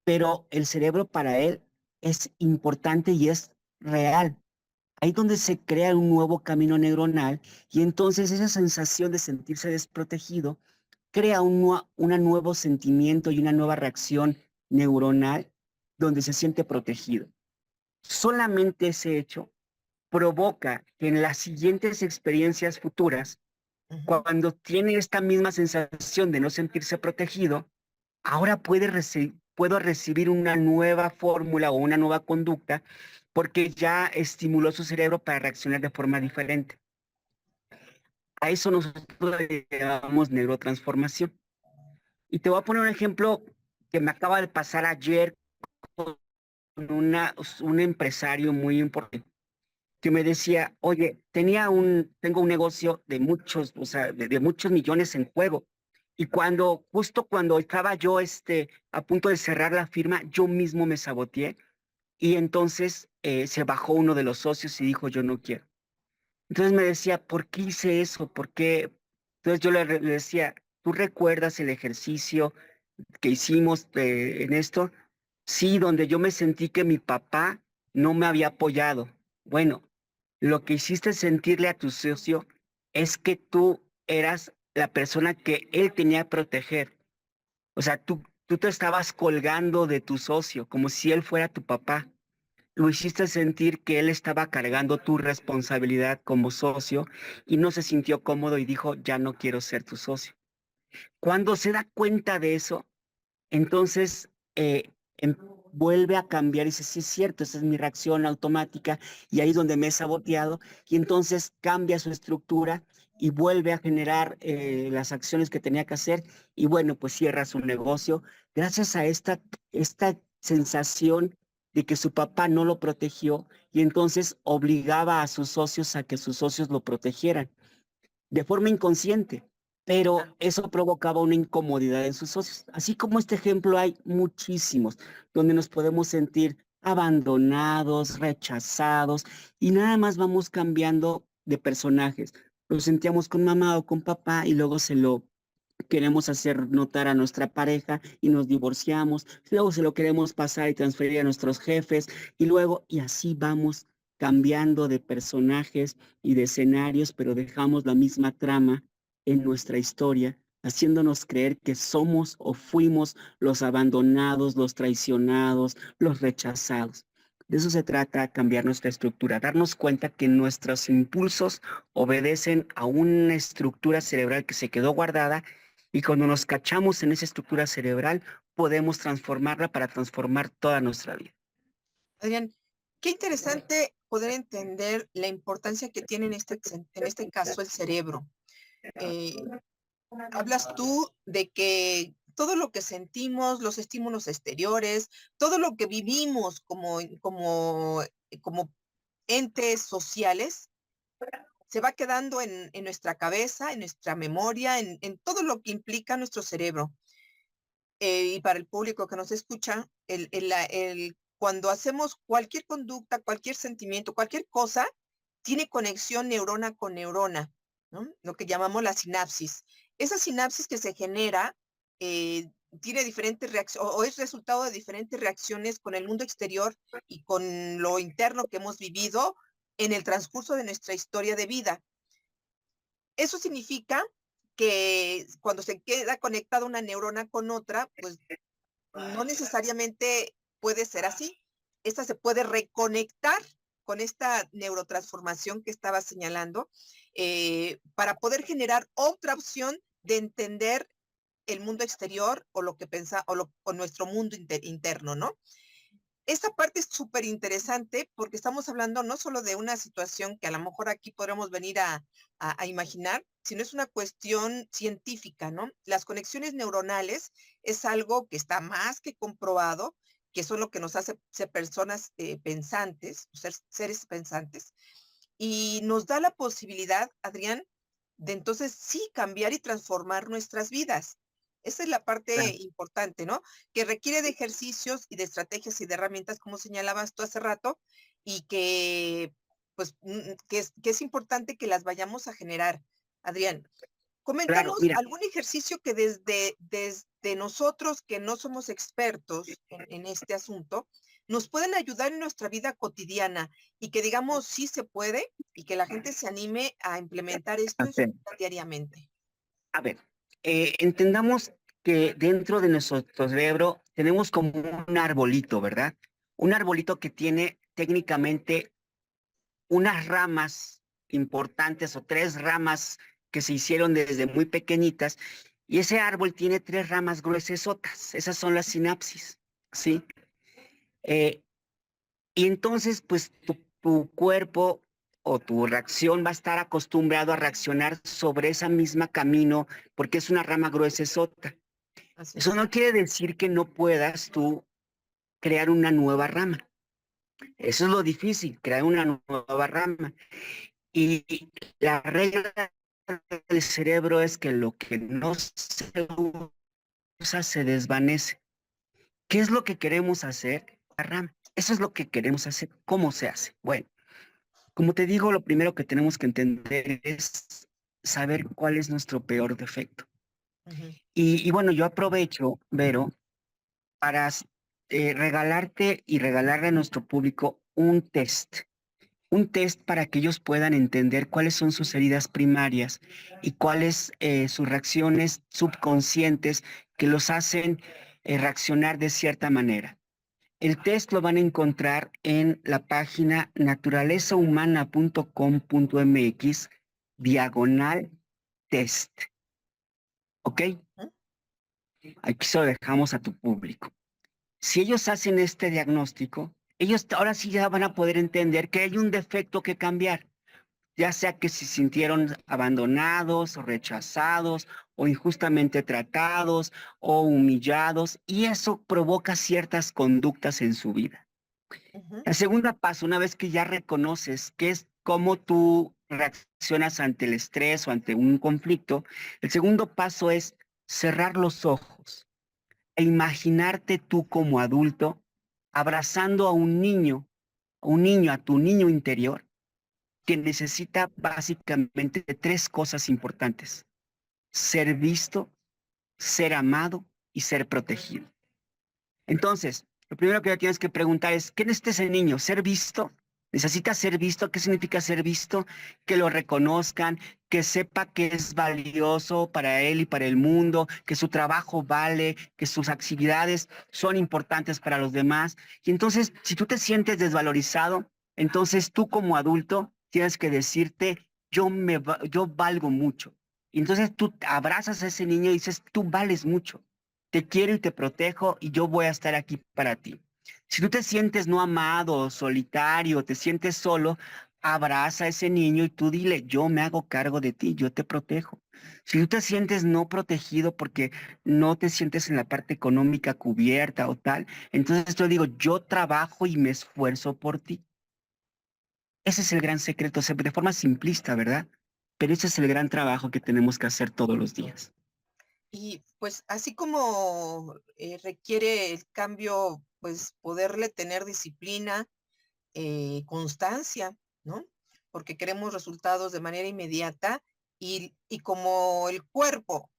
pero el cerebro para él es importante y es real. ahí donde se crea un nuevo camino neuronal y entonces esa sensación de sentirse desprotegido crea un nuevo sentimiento y una nueva reacción neuronal donde se siente protegido. Solamente ese hecho provoca que en las siguientes experiencias futuras, Ujú. cuando tiene esta misma sensación de no sentirse protegido, ahora puedo recibir una nueva fórmula o una nueva conducta porque ya estimuló su cerebro para reaccionar de forma diferente. A eso nosotros le llamamos neurotransformación. Y te voy a poner un ejemplo que me acaba de pasar ayer con un empresario muy importante que me decía, oye, tengo un negocio de muchos, o sea, de muchos millones en juego. Y justo cuando estaba yo a punto de cerrar la firma, yo mismo me saboteé y entonces se bajó uno de los socios y dijo, yo no quiero. Entonces me decía, ¿por qué hice eso? ¿Por qué? Entonces yo le decía, ¿tú recuerdas el ejercicio que hicimos en esto? Sí, donde yo me sentí que mi papá no me había apoyado. Bueno, lo que hiciste sentirle a tu socio es que tú eras la persona que él tenía que proteger. O sea, tú te estabas colgando de tu socio como si él fuera tu papá. Lo hiciste sentir que él estaba cargando tu responsabilidad como socio y no se sintió cómodo y dijo, ya no quiero ser tu socio. Cuando se da cuenta de eso, entonces vuelve a cambiar y dice, sí es cierto, esa es mi reacción automática y ahí es donde me he saboteado y entonces cambia su estructura y vuelve a generar las acciones que tenía que hacer y bueno, pues cierra su negocio gracias a esta sensación de que su papá no lo protegió y entonces obligaba a sus socios a que sus socios lo protegieran de forma inconsciente, pero eso provocaba una incomodidad en sus socios. Así como este ejemplo hay muchísimos donde nos podemos sentir abandonados, rechazados y nada más vamos cambiando de personajes. Lo sentíamos con mamá o con papá y luego se lo queremos hacer notar a nuestra pareja y nos divorciamos, luego se lo queremos pasar y transferir a nuestros jefes y luego, y así vamos cambiando de personajes y de escenarios, pero dejamos la misma trama en nuestra historia, haciéndonos creer que somos o fuimos los abandonados, los traicionados, los rechazados. De eso se trata, cambiar nuestra estructura, darnos cuenta que nuestros impulsos obedecen a una estructura cerebral que se quedó guardada y cuando nos cachamos en esa estructura cerebral, podemos transformarla para transformar toda nuestra vida. Adrián, qué interesante poder entender la importancia que tiene en este caso el cerebro. Eh, Hablas tú de que todo lo que sentimos, los estímulos exteriores, todo lo que vivimos como entes sociales, se va quedando en nuestra cabeza, en nuestra memoria, en todo lo que implica nuestro cerebro. Y para el público que nos escucha, cuando hacemos cualquier conducta, cualquier sentimiento, cualquier cosa, tiene conexión neurona con neurona, ¿no? Lo que llamamos la sinapsis. Esa sinapsis que se genera tiene diferentes reacciones o es resultado de diferentes reacciones con el mundo exterior y con lo interno que hemos vivido en el transcurso de nuestra historia de vida. Eso significa que cuando se queda conectada una neurona con otra, pues no necesariamente puede ser así. Esta se puede reconectar con esta neurotransformación que estaba señalando para poder generar otra opción de entender el mundo exterior o lo que pensa o nuestro mundo interno, ¿no? Esta parte es súper interesante porque estamos hablando no solo de una situación que a lo mejor aquí podremos venir a imaginar, sino es una cuestión científica, ¿no? Las conexiones neuronales es algo que está más que comprobado, que son lo que nos hace ser personas pensantes, seres pensantes, y nos da la posibilidad, Adrián, de entonces sí cambiar y transformar nuestras vidas. Esa es la parte Claro. importante, ¿no? Que requiere de ejercicios y de estrategias y de herramientas, como señalabas tú hace rato, y que, pues, que es importante que las vayamos a generar. Adrián, Claro, coméntanos mira, algún ejercicio que desde nosotros, que no somos expertos en este asunto, nos pueden ayudar en nuestra vida cotidiana y que digamos sí se puede y que la gente se anime a implementar esto A en su ver, vida diariamente? a ver, entendamos que dentro de nuestro cerebro tenemos como un arbolito, ¿verdad? Un arbolito que tiene técnicamente unas ramas importantes o tres ramas que se hicieron desde muy pequeñitas, y ese árbol tiene tres ramas gruesotas, esas son las sinapsis, ¿sí? Eh, y entonces, pues tu cuerpo o tu reacción va a estar acostumbrado a reaccionar sobre esa misma camino porque es una rama gruesota. Así Eso es. no quiere decir que no puedas tú crear una nueva rama. Eso es lo difícil, crear una nueva rama. Y la regla del cerebro es que lo que no se usa se desvanece. ¿Qué es lo que queremos hacer? La rama. Eso es lo que queremos hacer. ¿Cómo se hace? Bueno, como te digo, lo primero que tenemos que entender es saber cuál es nuestro peor defecto. Ujú, Y bueno, yo aprovecho, Vero, para regalarte y regalarle a nuestro público un test para que ellos puedan entender cuáles son sus heridas primarias y cuáles sus reacciones subconscientes que los hacen reaccionar de cierta manera. El test lo van a encontrar en la página naturalezahumana.com.mx diagonal test. ¿Ok? ujú, Aquí se lo dejamos a tu público. Si ellos hacen este diagnóstico, ellos ahora sí ya van a poder entender que hay un defecto que cambiar, ya sea que se sintieron abandonados o rechazados o injustamente tratados o humillados, y eso provoca ciertas conductas en su vida. ujú, El segundo paso, una vez que ya reconoces qué es cómo tú reaccionas ante el estrés o ante un conflicto, el segundo paso es cerrar los ojos e imaginarte tú como adulto abrazando a un niño, a tu niño interior, que necesita básicamente tres cosas importantes: ser visto, ser amado y ser protegido. Entonces, lo primero que ya tienes que preguntar es, ¿qué necesita ese niño? ¿Ser visto? ¿Necesita ser visto? ¿Qué significa ser visto? Que lo reconozcan, que sepa que es valioso para él y para el mundo, que su trabajo vale, que sus actividades son importantes para los demás. Y entonces, si tú te sientes desvalorizado, entonces tú como adulto tienes que decirte, yo valgo mucho. Y entonces tú abrazas a ese niño y dices, tú vales mucho, te quiero y te protejo y yo voy a estar aquí para ti. Si tú te sientes no amado, solitario, te sientes solo, abraza a ese niño y tú dile, yo me hago cargo de ti, yo te protejo. Si tú te sientes no protegido porque no te sientes en la parte económica cubierta o tal, entonces yo digo, yo trabajo y me esfuerzo por ti. Ese es el gran secreto, o sea, de forma simplista, ¿verdad? Pero ese es el gran trabajo que tenemos que hacer todos los días. y pues así como requiere el cambio, pues poderle tener disciplina, constancia, ¿no? Porque queremos resultados de manera inmediata y como el cuerpo,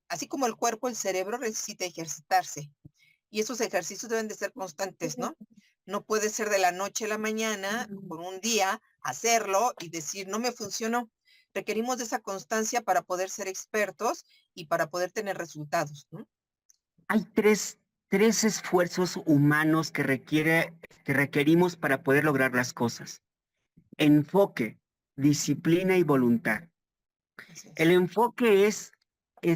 así como el cuerpo, el cerebro necesita ejercitarse y esos ejercicios deben de ser constantes, ¿no? No puede ser de la noche a la mañana, por un día, hacerlo y decir, no me funcionó. Requerimos de esa constancia para poder ser expertos y para poder tener resultados, ¿no? Hay tres esfuerzos humanos que requerimos para poder lograr las cosas: enfoque, disciplina y voluntad. Así El es. enfoque es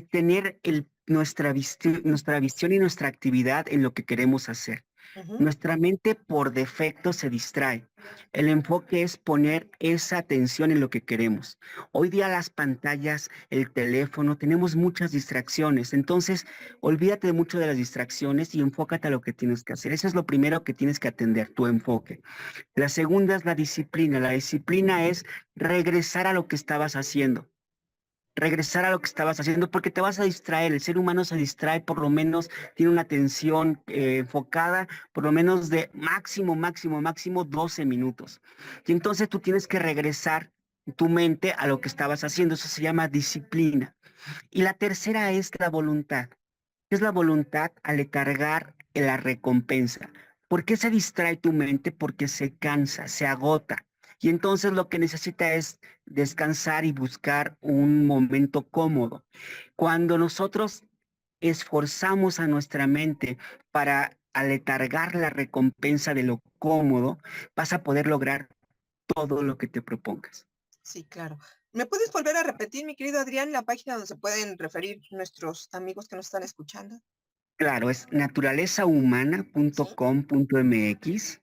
tener nuestra visión y nuestra actividad en lo que queremos hacer. Ujú, Nuestra mente por defecto se distrae. El enfoque es poner esa atención en lo que queremos. Hoy día las pantallas, el teléfono, tenemos muchas distracciones. Entonces, olvídate mucho de las distracciones y enfócate a lo que tienes que hacer. Eso es lo primero que tienes que atender, tu enfoque. La segunda es la disciplina. La disciplina es regresar a lo que estabas haciendo, regresar a lo que estabas haciendo, porque te vas a distraer. El ser humano se distrae, por lo menos tiene una atención enfocada, por lo menos de máximo 12 minutos. Y entonces tú tienes que regresar tu mente a lo que estabas haciendo. Eso se llama disciplina. Y la tercera es la voluntad. ¿Qué es la voluntad? Al cargar la recompensa. ¿Por qué se distrae tu mente? Porque se cansa, se agota. Y entonces lo que necesita es descansar y buscar un momento cómodo. Cuando nosotros esforzamos a nuestra mente para aletargar la recompensa de lo cómodo, vas a poder lograr todo lo que te propongas. Sí, claro. ¿Me puedes volver a repetir, mi querido Adrián, la página donde se pueden referir nuestros amigos que nos están escuchando? Claro, es Sí. naturalezahumana.com.mx,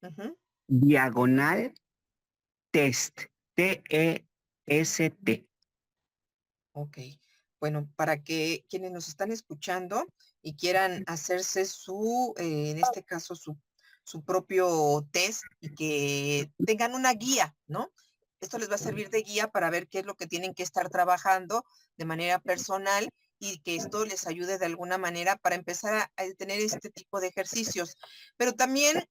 Ujú. diagonal test, T-E-S-T. Ok. Bueno, para que quienes nos están escuchando y quieran hacerse en este caso, su propio test y que tengan una guía, ¿no? Esto les va a servir de guía para ver qué es lo que tienen que estar trabajando de manera personal y que esto les ayude de alguna manera para empezar a tener este tipo de ejercicios. Pero también,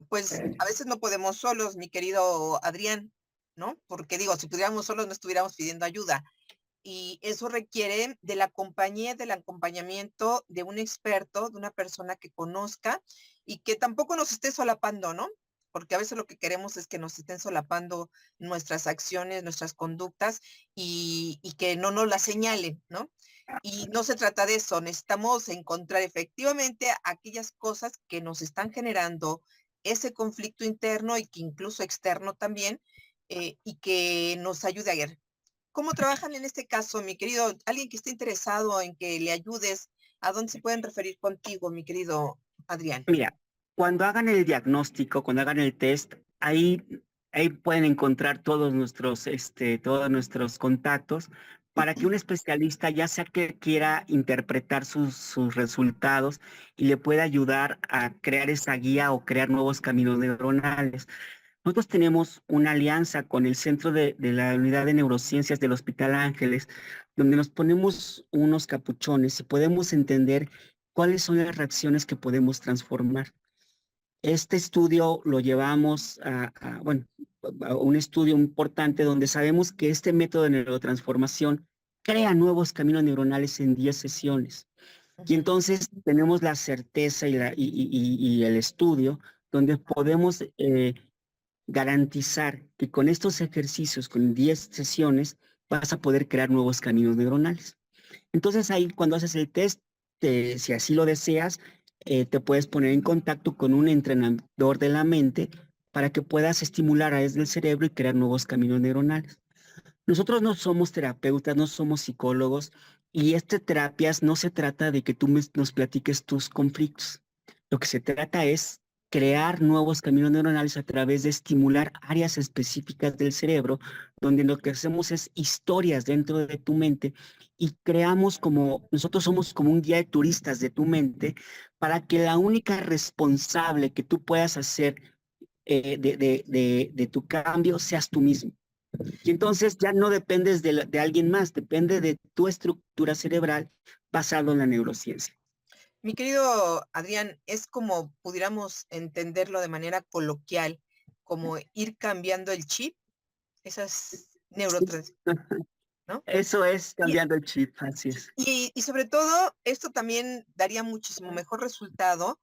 pues, a veces no podemos solos, mi querido Adrián, ¿no? Porque digo, si pudiéramos solos no estuviéramos pidiendo ayuda y eso requiere de la compañía, del acompañamiento de un experto, de una persona que conozca y que tampoco nos esté solapando, ¿no? Porque a veces lo que queremos es que nos estén solapando nuestras acciones, nuestras conductas y que no nos las señalen, ¿no? Y no se trata de eso, necesitamos encontrar efectivamente aquellas cosas que nos están generando ese conflicto interno y que incluso externo también, y que nos ayude a ir. ¿Cómo trabajan en este caso, mi querido? Alguien que esté interesado en que le ayudes, ¿a dónde se pueden referir contigo, mi querido Adrián? Mira, cuando hagan el diagnóstico, cuando hagan el test, ahí pueden encontrar todos nuestros contactos para que un especialista, ya sea que quiera interpretar sus resultados y le pueda ayudar a crear esa guía o crear nuevos caminos neuronales. Nosotros tenemos una alianza con el Centro de la Unidad de Neurociencias del Hospital Ángeles, donde nos ponemos unos capuchones y podemos entender cuáles son las reacciones que podemos transformar. Este estudio lo llevamos bueno, a un estudio importante donde sabemos que este método de neurotransformación crea nuevos caminos neuronales en 10 sesiones. Y Ujú. entonces tenemos la certeza y el estudio donde podemos garantizar que con estos ejercicios, con 10 sesiones, vas a poder crear nuevos caminos neuronales. Entonces ahí cuando haces el test, si así lo deseas, te puedes poner en contacto con un entrenador de la mente para que puedas estimular áreas del cerebro y crear nuevos caminos neuronales. Nosotros no somos terapeutas, no somos psicólogos y este terapias no se trata de que nos platiques tus conflictos. Lo que se trata es crear nuevos caminos neuronales a través de estimular áreas específicas del cerebro, donde lo que hacemos es historias dentro de tu mente y nosotros somos como un guía de turistas de tu mente para que la única responsable que tú puedas hacer de tu cambio seas tú mismo. Y entonces ya no dependes de alguien más, depende de tu estructura cerebral basado en la neurociencia. Mi querido Adrián, es como pudiéramos entenderlo de manera coloquial, como ir cambiando el chip, esas Sí. neurotrans, ¿no? Eso es Y, cambiando el chip, así es. y sobre todo, esto también daría muchísimo mejor resultado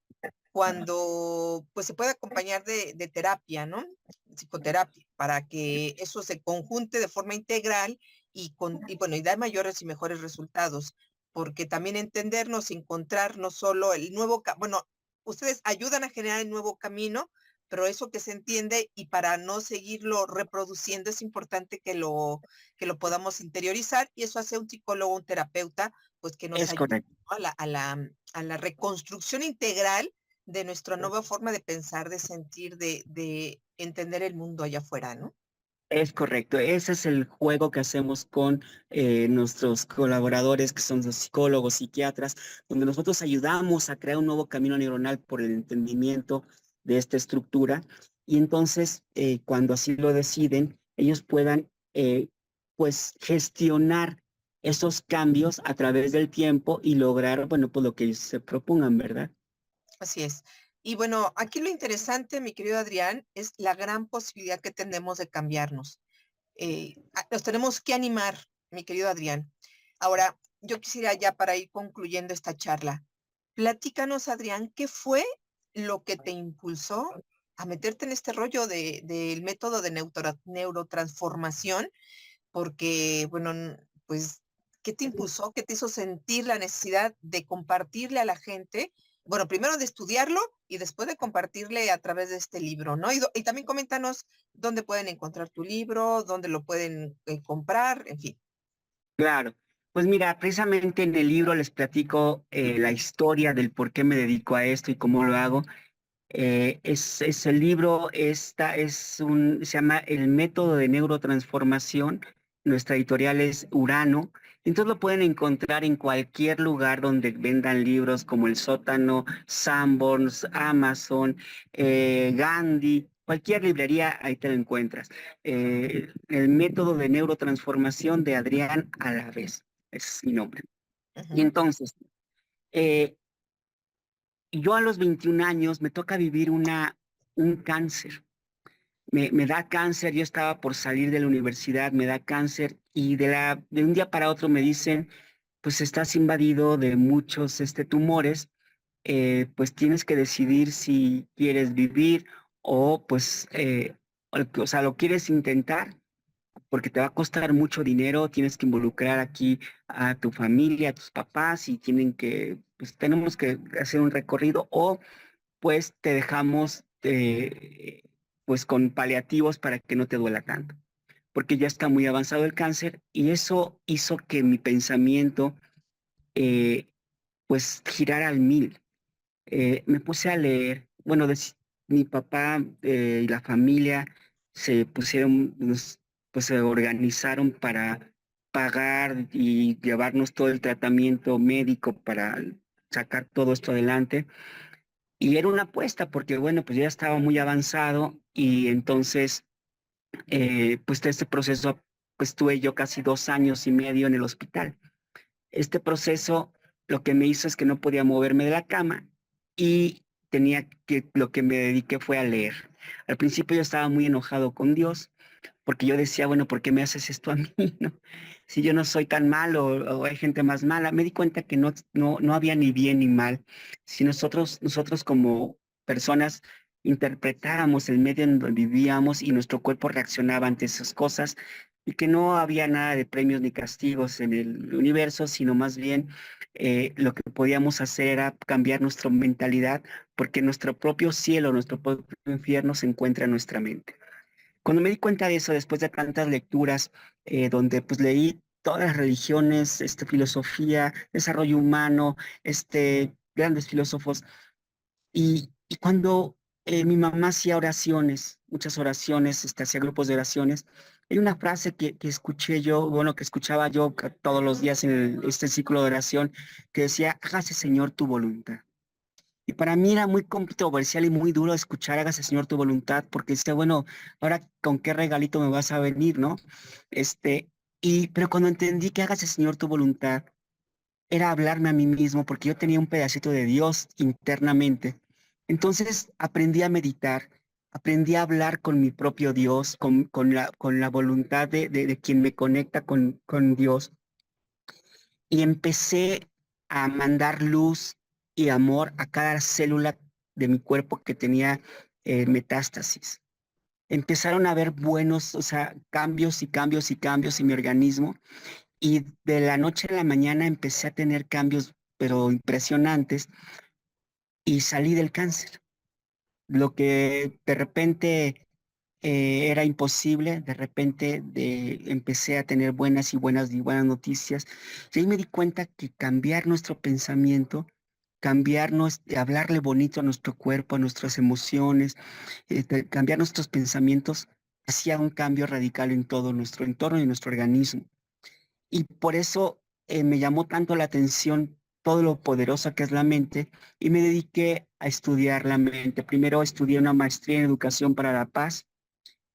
cuando pues se puede acompañar de terapia, ¿no? Psicoterapia, para que eso se conjunte de forma integral y bueno, y dar mayores y mejores resultados, porque también entendernos, encontrar no solo el bueno, ustedes ayudan a generar el nuevo camino, pero eso que se entiende y para no seguirlo reproduciendo es importante que lo podamos interiorizar y eso hace un psicólogo, un terapeuta, pues que nos Es ayude, correcto. ¿no? A la reconstrucción integral de nuestra nueva forma de pensar, de sentir, de entender el mundo allá afuera, ¿no? Es correcto. Ese es el juego que hacemos con nuestros colaboradores, que son los psicólogos, psiquiatras, donde nosotros ayudamos a crear un nuevo camino neuronal por el entendimiento de esta estructura. Y entonces, cuando así lo deciden, ellos puedan, pues, gestionar esos cambios a través del tiempo y lograr, bueno, pues lo que ellos se propongan, ¿verdad? Así es. Y bueno, aquí lo interesante, mi querido Adrián, es la gran posibilidad que tenemos de cambiarnos. Nos tenemos que animar, mi querido Adrián. Ahora, yo quisiera ya para ir concluyendo esta charla, platícanos, Adrián, ¿qué fue lo que te impulsó a meterte en este rollo del método de neurotransformación? Porque, bueno, pues, ¿qué te impulsó? ¿Qué te hizo sentir la necesidad de compartirle a la gente? Bueno, primero de estudiarlo y después de compartirle a través de este libro, ¿no? Y también coméntanos dónde pueden encontrar tu libro, dónde lo pueden comprar, en fin. Claro. Pues mira, precisamente en el libro les platico la historia del por qué me dedico a esto y cómo lo hago. Es el libro, se llama El método de neurotransformación. Nuestra editorial es Urano. Entonces lo pueden encontrar en cualquier lugar donde vendan libros como El Sótano, Sanborns, Amazon, Gandhi, cualquier librería, ahí te lo encuentras. El método de neurotransformación de Adrián Alavés, ese es mi nombre. Y Ujú. entonces, eh, yo a los 21 años me toca vivir un cáncer. Me da cáncer, yo estaba por salir de la universidad, me da cáncer y de un día para otro me dicen, pues estás invadido de muchos tumores, pues tienes que decidir si quieres vivir o pues, o sea, lo quieres intentar porque te va a costar mucho dinero, tienes que involucrar aquí a tu familia, a tus papás y pues tenemos que hacer un recorrido o pues te dejamos pues con paliativos para que no te duela tanto, porque ya está muy avanzado el cáncer y eso hizo que mi pensamiento eh, pues girara al mil. Me puse a leer, bueno, mi papá y la familia se pusieron, pues se organizaron para pagar y llevarnos todo el tratamiento médico para sacar todo esto adelante. Y era una apuesta porque, bueno, pues ya estaba muy avanzado y entonces, pues este proceso, pues tuve yo casi 2 años y medio en el hospital. Este proceso lo que me hizo es que no podía moverme de la cama y lo que me dediqué fue a leer. Al principio yo estaba muy enojado con Dios porque yo decía, bueno, ¿por qué me haces esto a mí? ¿No? Si yo no soy tan malo o hay gente más mala. Me di cuenta que no había ni bien ni mal. Si nosotros como personas interpretáramos el medio en donde vivíamos y nuestro cuerpo reaccionaba ante esas cosas y que no había nada de premios ni castigos en el universo, sino más bien lo que podíamos hacer era cambiar nuestra mentalidad porque nuestro propio cielo, nuestro propio infierno se encuentra en nuestra mente. Cuando me di cuenta de eso, después de tantas lecturas, donde pues leí todas las religiones, filosofía, desarrollo humano, grandes filósofos, y cuando mi mamá hacía oraciones, muchas oraciones, hacía grupos de oraciones, hay una frase que escuché yo, bueno, que escuchaba yo todos los días en este ciclo de oración, que decía, hágase Señor tu voluntad. Y para mí era muy controversial y muy duro escuchar hágase Señor tu voluntad, porque decía, bueno, ahora con qué regalito me vas a venir, ¿no? Pero cuando entendí que hágase Señor tu voluntad, era hablarme a mí mismo, porque yo tenía un pedacito de Dios internamente. Entonces aprendí a meditar, aprendí a hablar con mi propio Dios, con la voluntad de quien me conecta con Dios y empecé a mandar luz y amor a cada célula de mi cuerpo que tenía metástasis. Empezaron a haber buenos, o sea, cambios y cambios y cambios en mi organismo y de la noche a la mañana empecé a tener cambios, pero impresionantes y salí del cáncer. Lo que de repente era imposible, de repente empecé a tener buenas y buenas y buenas noticias. Y ahí me di cuenta que cambiar nuestro pensamiento, hablarle bonito a nuestro cuerpo, a nuestras emociones, cambiar nuestros pensamientos, hacía un cambio radical en todo nuestro entorno y nuestro organismo. Y por eso me llamó tanto la atención todo lo poderosa que es la mente y me dediqué a estudiar la mente. Primero estudié una maestría en educación para la paz,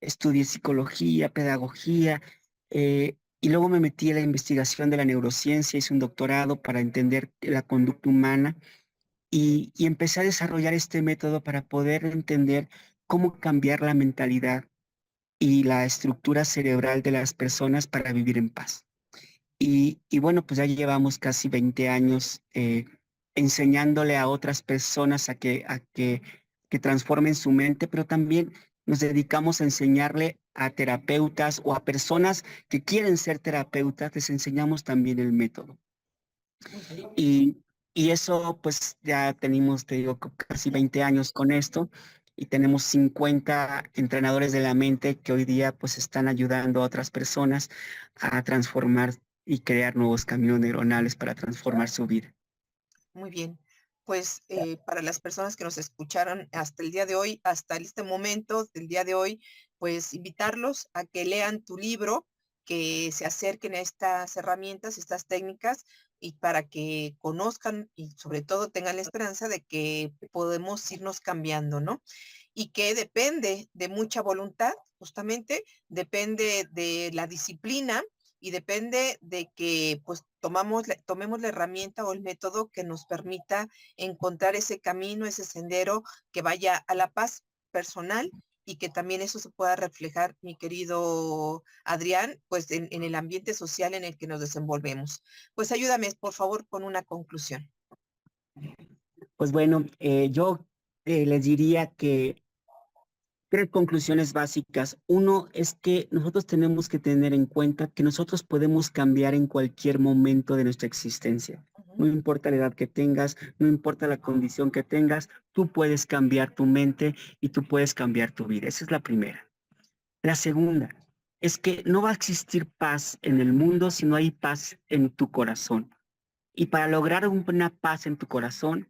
estudié psicología, pedagogía, y luego me metí a la investigación de la neurociencia, hice un doctorado para entender la conducta humana y empecé a desarrollar este método para poder entender cómo cambiar la mentalidad y la estructura cerebral de las personas para vivir en paz. Y bueno, pues ya llevamos casi 20 años enseñándole a otras personas que transformen su mente, pero también nos dedicamos a enseñarle a terapeutas o a personas que quieren ser terapeutas, les enseñamos también el método. Muy bien. Y, y eso, pues ya tenemos, te digo, casi 20 años con esto y tenemos 50 entrenadores de la mente que hoy día pues están ayudando a otras personas a transformar y crear nuevos caminos neuronales para transformar su vida. Muy bien. Pues para las personas que nos escucharon hasta el día de hoy, hasta este momento del día de hoy, pues invitarlos a que lean tu libro, que se acerquen a estas herramientas, estas técnicas, y para que conozcan y sobre todo tengan la esperanza de que podemos irnos cambiando, ¿no? Y que depende de mucha voluntad, justamente, depende de la disciplina y depende de que pues tomemos la herramienta o el método que nos permita encontrar ese camino, ese sendero que vaya a la paz personal y que también eso se pueda reflejar, mi querido Adrián, pues en el ambiente social en el que nos desenvolvemos. Pues ayúdame, por favor, con una conclusión. Pues bueno, yo les diría que tres conclusiones básicas. Uno es que nosotros tenemos que tener en cuenta que nosotros podemos cambiar en cualquier momento de nuestra existencia. Ujú. No importa la edad que tengas, no importa la condición que tengas, tú puedes cambiar tu mente y tú puedes cambiar tu vida. Esa es la primera. La segunda es que no va a existir paz en el mundo si no hay paz en tu corazón. Y para lograr una paz en tu corazón,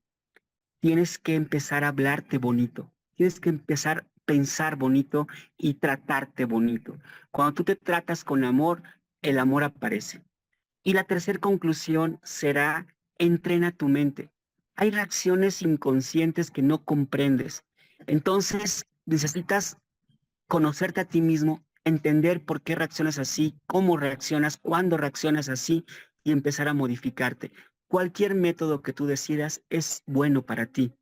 tienes que empezar a hablarte bonito, tienes que empezar a pensar bonito y tratarte bonito. Cuando tú te tratas con amor, el amor aparece. Y la tercera conclusión será, entrena tu mente. Hay reacciones inconscientes que no comprendes. Entonces, necesitas conocerte a ti mismo, entender por qué reaccionas así, cómo reaccionas, cuándo reaccionas así y empezar a modificarte. Cualquier método que tú decidas es bueno para ti.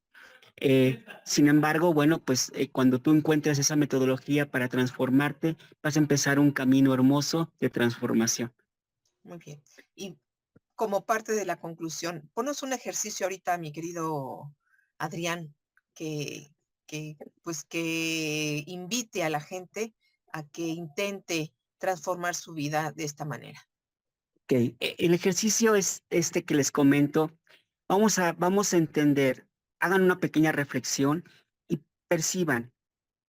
Sin embargo, bueno, pues cuando tú encuentres esa metodología para transformarte, vas a empezar un camino hermoso de transformación. Muy bien. Y como parte de la conclusión, ponos un ejercicio ahorita, mi querido Adrián, que, pues que invite a la gente a que intente transformar su vida de esta manera. Ok, el ejercicio es este que les comento. Vamos a entender, hagan una pequeña reflexión y perciban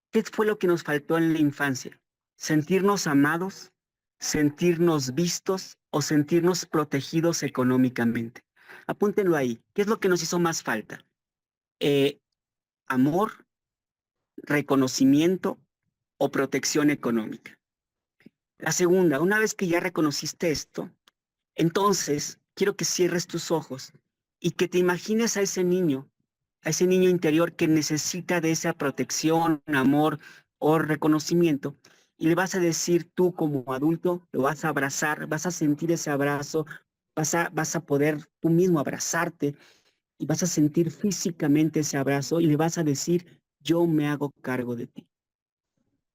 qué fue lo que nos faltó en la infancia. Sentirnos amados, sentirnos vistos o sentirnos protegidos económicamente. Apúntenlo ahí. ¿Qué es lo que nos hizo más falta? Eh, Amor, reconocimiento o protección económica. La segunda, una vez que ya reconociste esto, entonces quiero que cierres tus ojos y que te imagines a ese niño interior que necesita de esa protección, amor o reconocimiento, y le vas a decir tú como adulto, lo vas a abrazar, vas a sentir ese abrazo, vas a poder tú mismo abrazarte y vas a sentir físicamente ese abrazo y le vas a decir, yo me hago cargo de ti.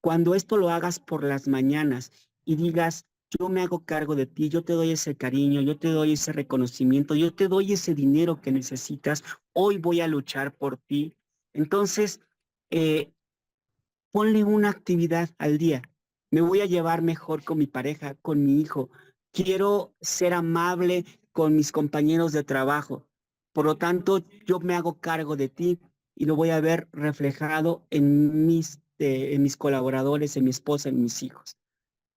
Cuando esto lo hagas por las mañanas y digas, yo me hago cargo de ti, yo te doy ese cariño, yo te doy ese reconocimiento, yo te doy ese dinero que necesitas, hoy voy a luchar por ti. Entonces, eh, ponle una actividad al día. Me voy a llevar mejor con mi pareja, con mi hijo. Quiero ser amable con mis compañeros de trabajo. Por lo tanto, yo me hago cargo de ti y lo voy a ver reflejado en mis colaboradores, en mi esposa, en mis hijos.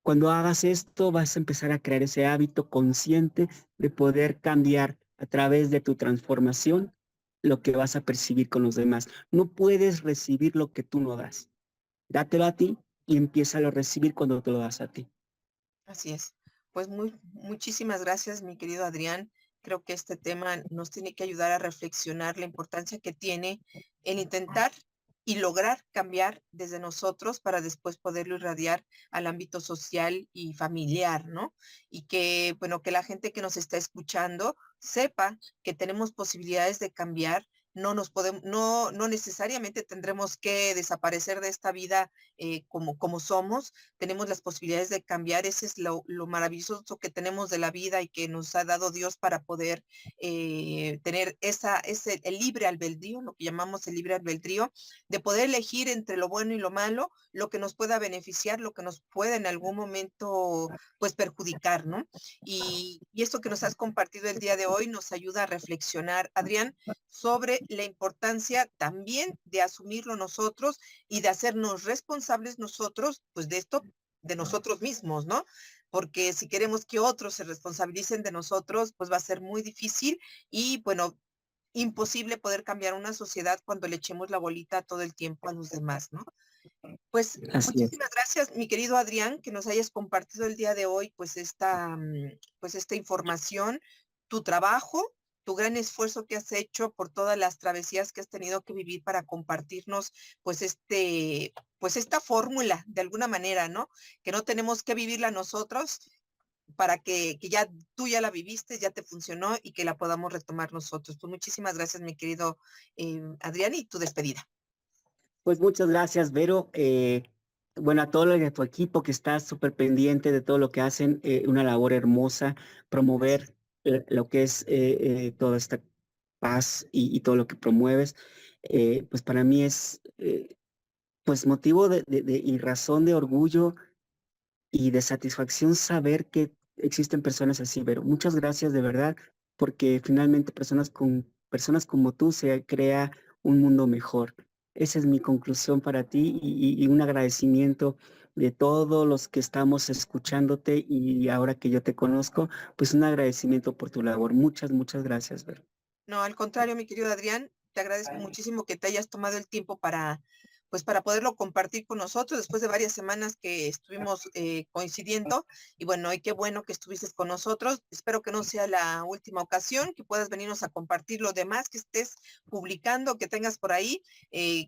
Cuando hagas esto, vas a empezar a crear ese hábito consciente de poder cambiar a través de tu transformación lo que vas a percibir con los demás. No puedes recibir lo que tú no das. Dátelo a ti y empieza a recibir cuando te lo das a ti. Así es. Pues muchísimas gracias, mi querido Adrián. Creo que este tema nos tiene que ayudar a reflexionar la importancia que tiene el intentar y lograr cambiar desde nosotros para después poderlo irradiar al ámbito social y familiar, ¿no? Y que, bueno, que la gente que nos está escuchando sepa que tenemos posibilidades de cambiar no necesariamente tendremos que desaparecer de esta vida como somos. Tenemos las posibilidades de cambiar. Ese es lo maravilloso que tenemos de la vida y que nos ha dado Dios para poder tener el libre albedrío, lo que llamamos el libre albedrío, de poder elegir entre lo bueno y lo malo, lo que nos pueda beneficiar, lo que nos pueda en algún momento pues perjudicar, ¿no? Y esto que nos has compartido el día de hoy nos ayuda a reflexionar, Adrián, sobre la importancia también de asumirlo nosotros y de hacernos responsables nosotros, pues de esto, de nosotros mismos, ¿no? Porque si queremos que otros se responsabilicen de nosotros, pues va a ser muy difícil y, bueno, imposible poder cambiar una sociedad cuando le echemos la bolita todo el tiempo a los demás, ¿no? Pues Así es. muchísimas gracias, mi querido Adrián, que nos hayas compartido el día de hoy, pues esta información, tu trabajo, tu gran esfuerzo que has hecho por todas las travesías que has tenido que vivir para compartirnos, pues pues esta fórmula, de alguna manera, ¿no? Que no tenemos que vivirla nosotros para que ya tú ya la viviste, ya te funcionó y que la podamos retomar nosotros. Pues muchísimas gracias, mi querido Adrián, y tu despedida. Pues muchas gracias, Vero. Bueno, a todo tu equipo que está súper pendiente de todo lo que hacen, una labor hermosa, promover lo que es toda esta paz y todo lo que promueves, pues para mí es pues motivo y razón de orgullo y de satisfacción saber que existen personas así, Vero. Muchas gracias de verdad, porque finalmente personas como tú se crea un mundo mejor. Esa es mi conclusión para ti y un agradecimiento de todos los que estamos escuchándote y ahora que yo te conozco, pues un agradecimiento por tu labor. Muchas, muchas gracias, Vero. No, al contrario, mi querido Adrián, te agradezco muchísimo que te hayas tomado el tiempo pues para poderlo compartir con nosotros después de varias semanas que estuvimos coincidiendo. Y bueno, y qué bueno que estuviste con nosotros. Espero que no sea la última ocasión, que puedas venirnos a compartir lo demás que estés publicando, que tengas por ahí.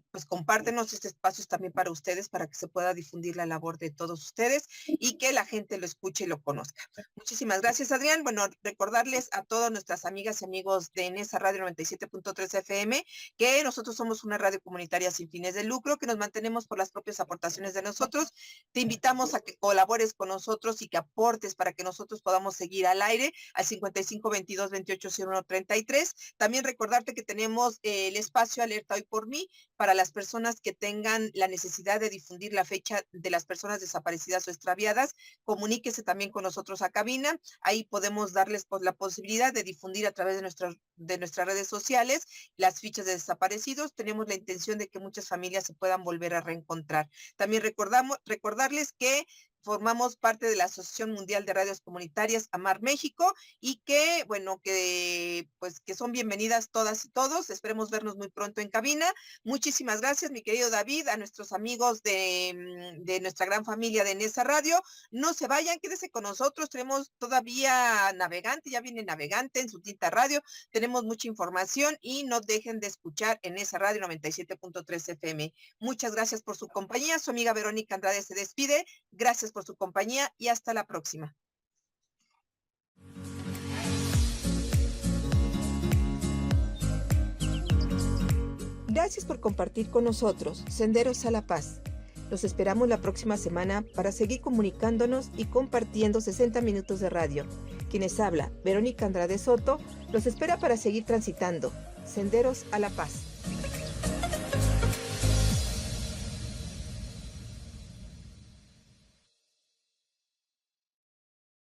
Pues compártenos, este espacio es también para ustedes, para que se pueda difundir la labor de todos ustedes y que la gente lo escuche y lo conozca. Muchísimas gracias, Adrián. Bueno, recordarles a todas nuestras amigas y amigos de Nesa Radio 97.3 FM que nosotros somos una radio comunitaria sin fines de lucro, que nos mantenemos por las propias aportaciones de nosotros. Te invitamos a que colabores con nosotros y que aportes para que nosotros podamos seguir al aire al 55 22 28 01 33. También recordarte que tenemos el espacio Alerta Hoy por Mí para las personas que tengan la necesidad de difundir la fecha de las personas desaparecidas o extraviadas. Comuníquese también con nosotros a cabina. Ahí podemos darles pues, la posibilidad de difundir a través de nuestras redes sociales las fichas de desaparecidos. Tenemos la intención de que muchas familias se puedan volver a reencontrar. También recordarles que formamos parte de la Asociación Mundial de Radios Comunitarias Amar México y que, bueno, que son bienvenidas todas y todos. Esperemos vernos muy pronto en cabina. Muchísimas gracias, mi querido David, a nuestros amigos de nuestra gran familia de Nesa Radio. No se vayan, quédese con nosotros. Tenemos todavía Navegante, ya viene Navegante en su tinta radio. Tenemos mucha información y no dejen de escuchar en Nesa Radio 97.3 FM. Muchas gracias por su compañía. Su amiga Verónica Andrade se despide. Gracias por su compañía y hasta la próxima. Gracias por compartir con nosotros Senderos a la Paz. Los esperamos la próxima semana para seguir comunicándonos y compartiendo 60 minutos de radio. Quienes habla, Verónica Andrade Soto, los espera para seguir transitando Senderos a la Paz.